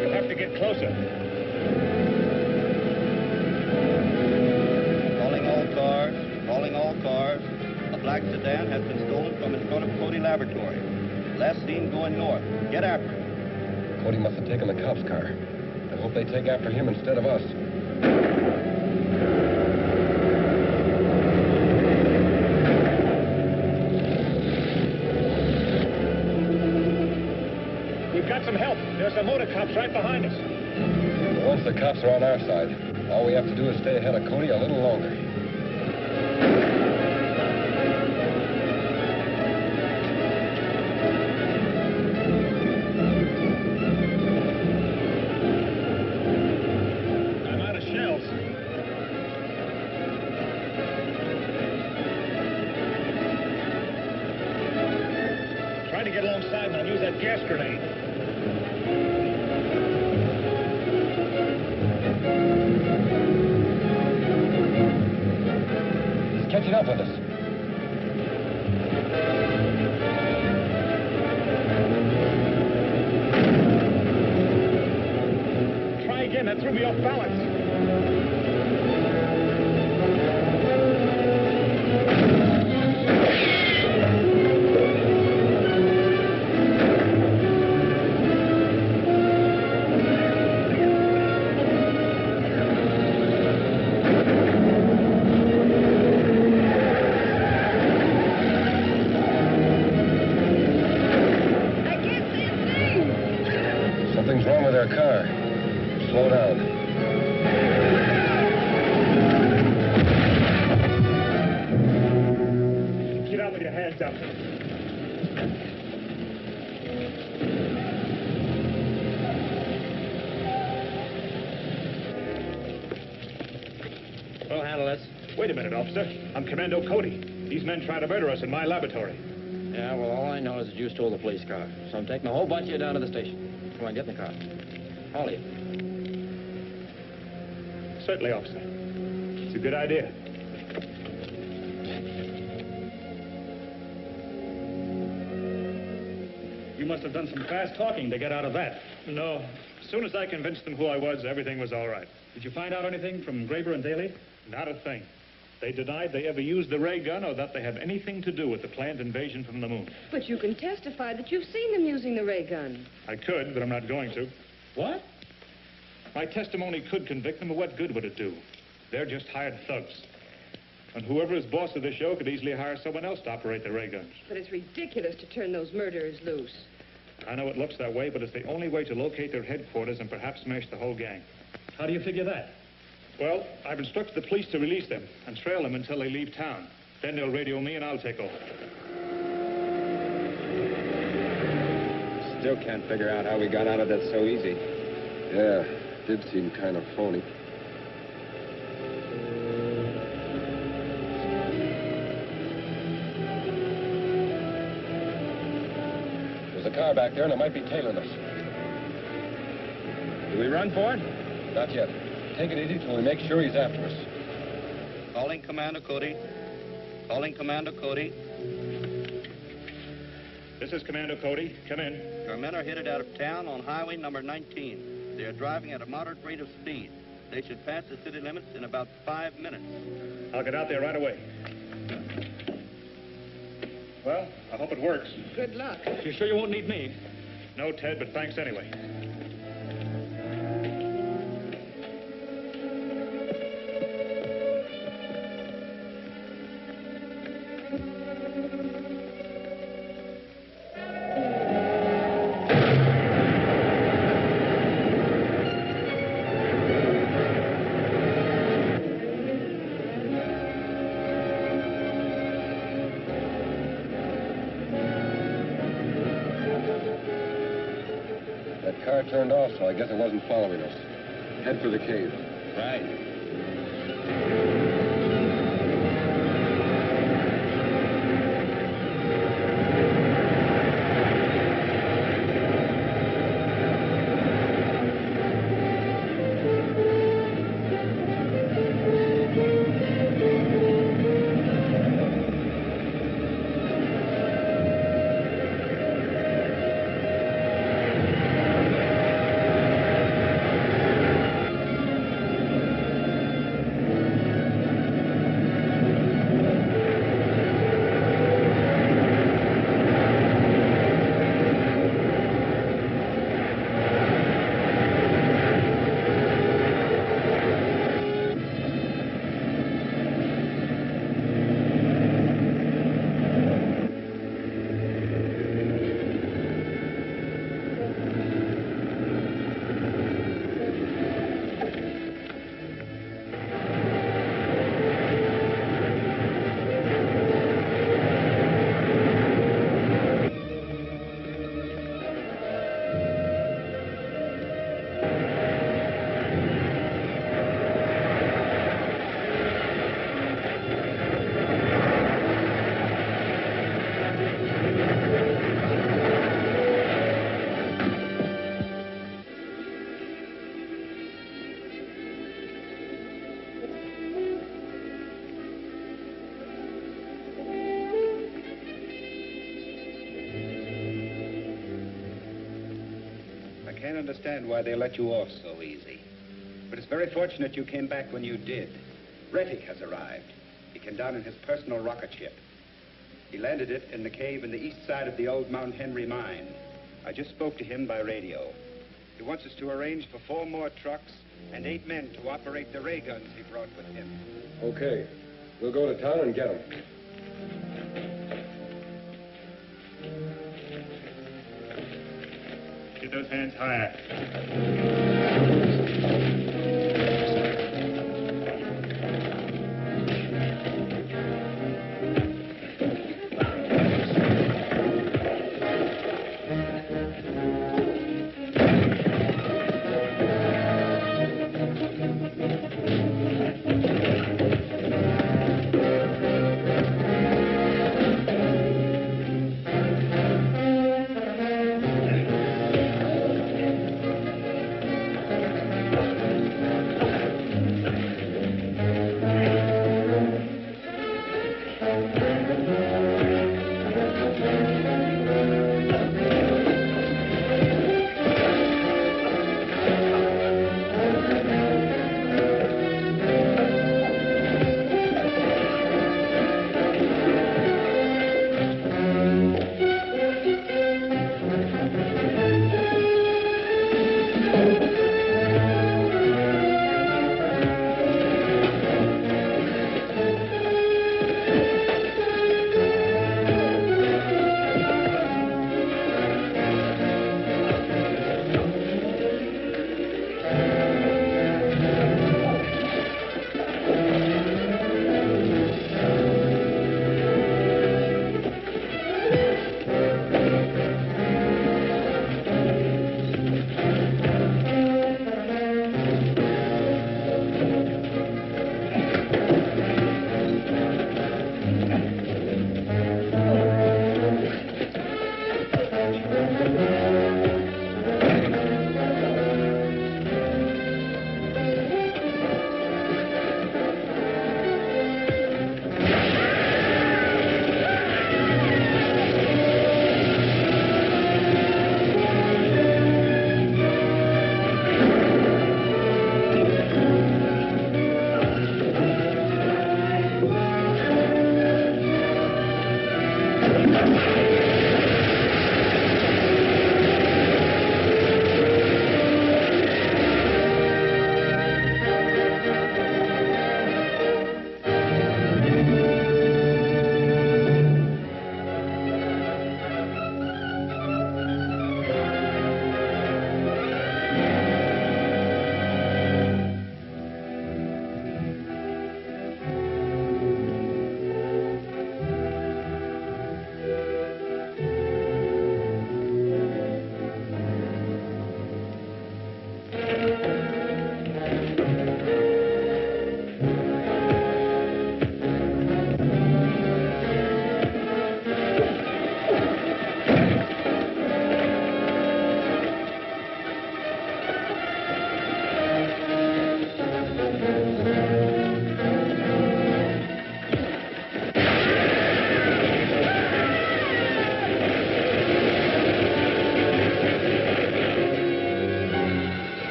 You'll have to get closer. Calling all cars. Calling all cars. A black sedan has been stolen from in front of Cody Laboratory. Last seen going north. Get after it. Cody must have taken the cop's car. I hope they take after him instead of us. We've got some help. There's some motor cops right behind us. Once the cops are on our side, all we have to do is stay ahead of Cody a little longer. I'm out of shells. Try to get alongside and I'll use that gas grenade. He's catching up with us. Try again. That threw me off balance. Something's wrong with their car. Slow down. Get out with your hands up. We'll handle this. Wait a minute, officer. I'm Commando Cody. These men tried to murder us in my laboratory. Yeah, well, all I know is that you stole the police car. So I'm taking a whole bunch of you down to the station. Come on, get in the car. All of you. Certainly, officer. It's a good idea. You must have done some fast talking to get out of that. No. As soon as I convinced them who I was, everything was all right. Did you find out anything from Graber and Daly? Not a thing. They denied they ever used the ray gun or that they have anything to do with the planned invasion from the moon. But you can testify that you've seen them using the ray gun. I could, but I'm not going to. What? My testimony could convict them, but what good would it do? They're just hired thugs. And whoever is boss of the show could easily hire someone else to operate the ray guns. But it's ridiculous to turn those murderers loose. I know it looks that way, but it's the only way to locate their headquarters and perhaps smash the whole gang. How do you figure that? Well, I've instructed the police to release them and trail them until they leave town. Then they'll radio me and I'll take over. Still can't figure out how we got out of that so easy. Yeah, did seem kind of phony. There's a car back there and it might be tailing us. Do we run for it? Not yet. Take it easy till we make sure he's after us. Calling Commander Cody. Calling Commander Cody. This is Commander Cody. Come in. Your men are headed out of town on highway number 19. They are driving at a moderate rate of speed. They should pass the city limits in about 5 minutes. I'll get out there right away. Well, I hope it works. Good luck. You sure you won't need me? No, Ted, but thanks anyway. car turned off, so I guess it wasn't following us. Head for the cave. Right. I can't understand why they let you off so easy. But it's very fortunate you came back when you did. Rettig has arrived. He came down in his personal rocket ship. He landed it in the cave in the east side of the old Mount Henry mine. I just spoke to him by radio. He wants us to arrange for 4 more trucks and 8 men to operate the ray guns he brought with him. Okay. We'll go to town and get them. Get those hands higher.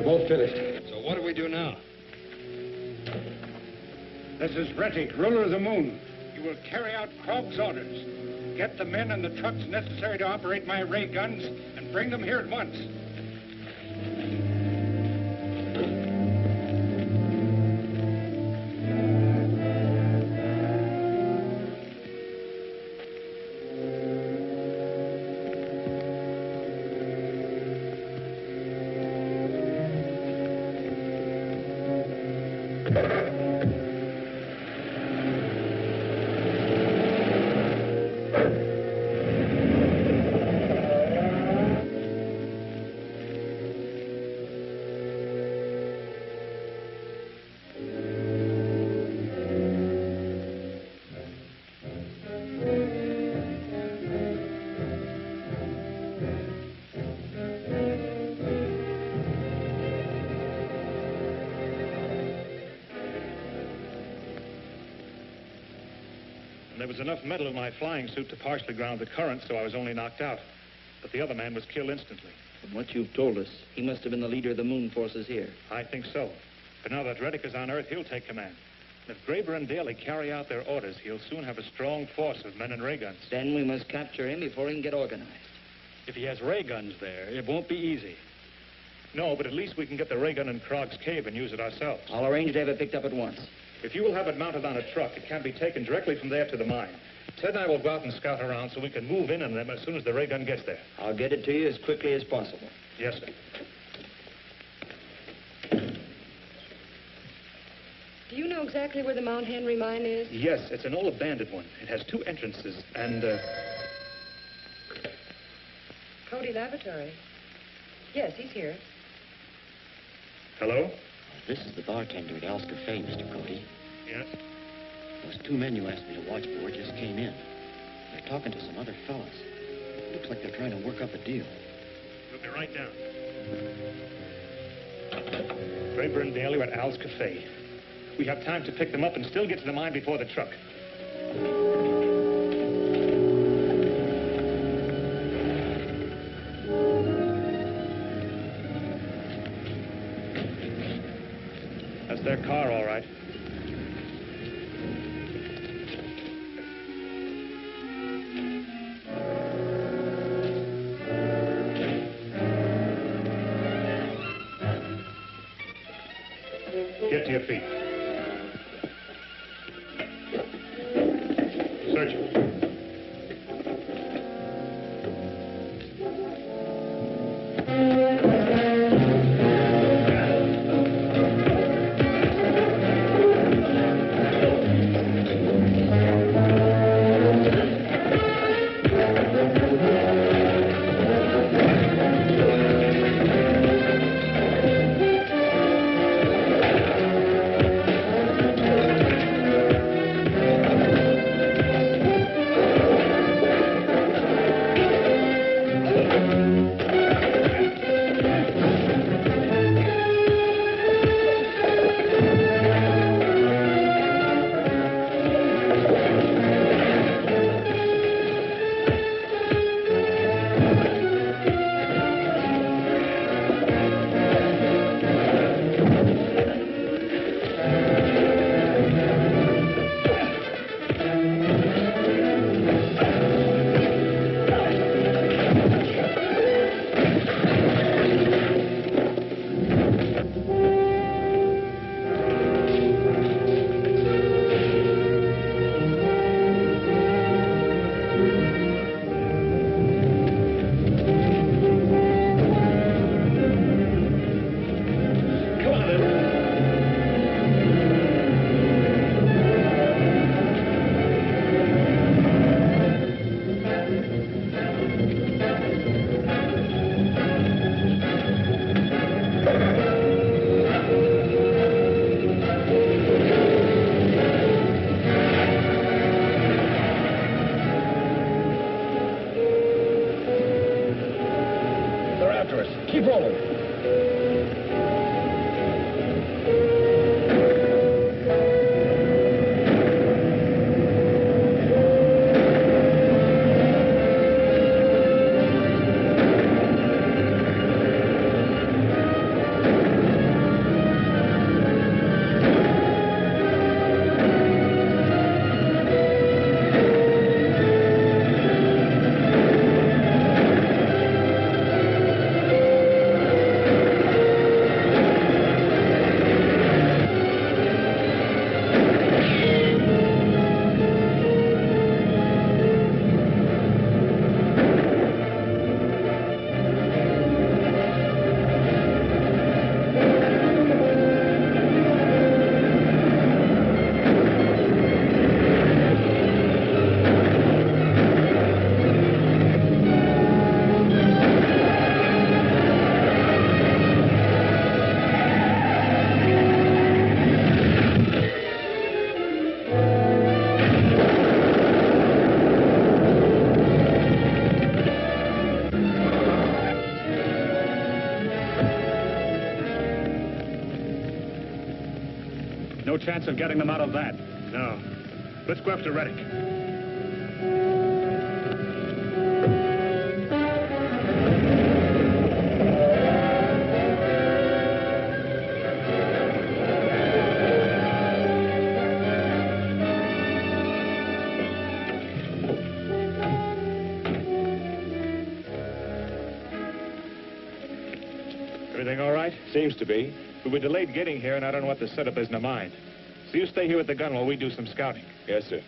both finished. So what do we do now? This is Rettig, ruler of the moon. You will carry out Krog's orders. Get the men and the trucks necessary to operate my ray guns and bring them here at once. There was enough metal in my flying suit to partially ground the current, so I was only knocked out. But the other man was killed instantly. From what you've told us, he must have been the leader of the moon forces here. I think so. But now that Rettig is on Earth, he'll take command. And if Graber and Daly carry out their orders, he'll soon have a strong force of men and ray guns. Then we must capture him before he can get organized. If he has ray guns there, it won't be easy. No, but at least we can get the ray gun in Krog's cave and use it ourselves. I'll arrange to have it picked up at once. If you will have it mounted on a truck, it can be taken directly from there to the mine. Ted and I will go out and scout around so we can move in on them as soon as the ray gun gets there. I'll get it to you as quickly as possible. Yes, sir. Do you know exactly where the Mount Henry mine is? Yes, it's an old abandoned one. It has 2 entrances and, Cody Laboratory. Yes, he's here. Hello? This is the bartender at Al's Cafe, Mr. Cody. Yes? Those 2 men you asked me to watch for just came in. They're talking to some other fellas. Looks like they're trying to work up a deal. We'll be right down. Graber and Daly are at Al's Cafe. We have time to pick them up and still get to the mine before the truck. That's their car, all right. Get to your feet. Search it. Keep rolling. No chance of getting them out of that. No. Let's go after Reddick. Everything all right? Seems to be. We were delayed getting here, and I don't know what the setup is in the mine. So you stay here with the gun while we do some scouting. Yes, sir.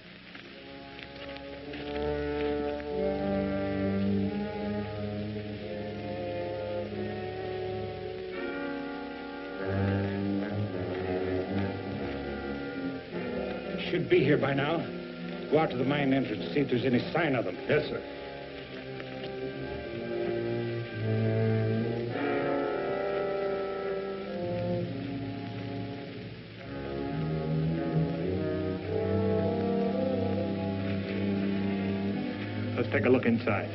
Should be here by now. Go out to the mine entrance, see if there's any sign of them. Yes, sir. Let's take a look inside.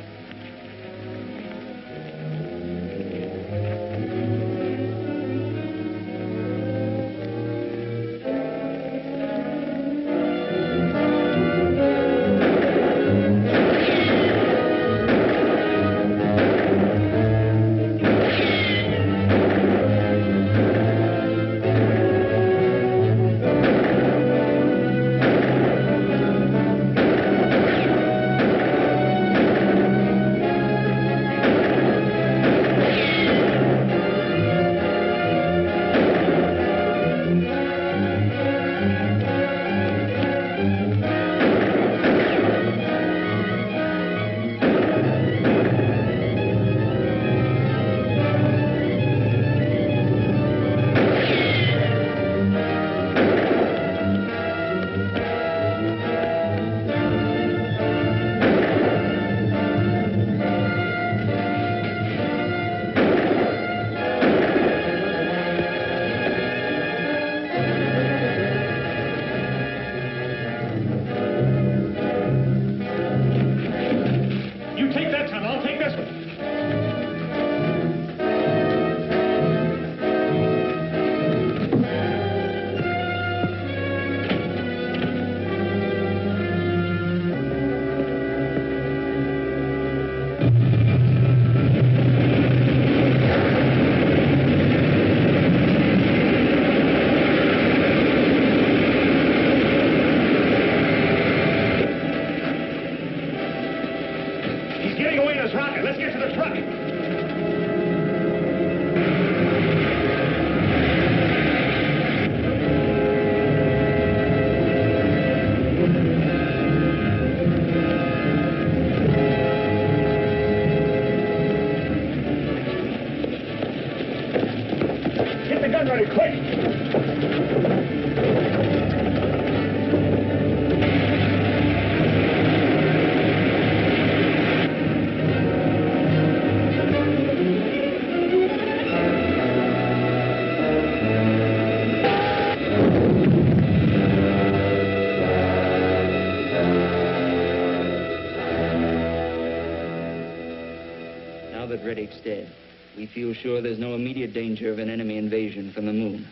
Reddick's dead, we feel sure there's no immediate danger of an enemy invasion from the moon.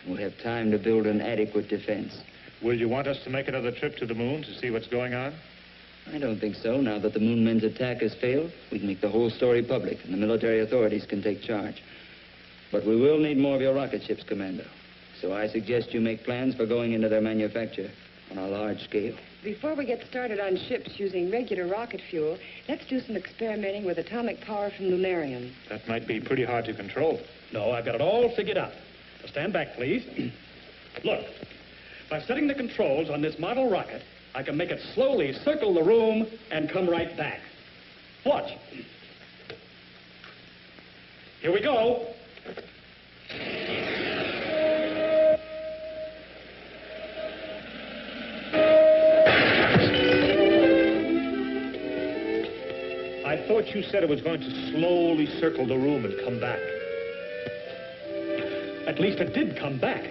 We'll have time to build an adequate defense. Will you want us to make another trip to the moon to see what's going on? I don't think so. Now that the moon men's attack has failed, we can make the whole story public, and the military authorities can take charge. But we will need more of your rocket ships, Commando. So I suggest you make plans for going into their manufacture on a large scale. Before we get started on ships using regular rocket fuel, let's do some experimenting with atomic power from lunarium. That might be pretty hard to control. No, I've got it all figured out. Now stand back, please. Look, by setting the controls on this model rocket, I can make it slowly circle the room and come right back. Watch. Here we go. I thought you said it was going to slowly circle the room and come back. At least it did come back.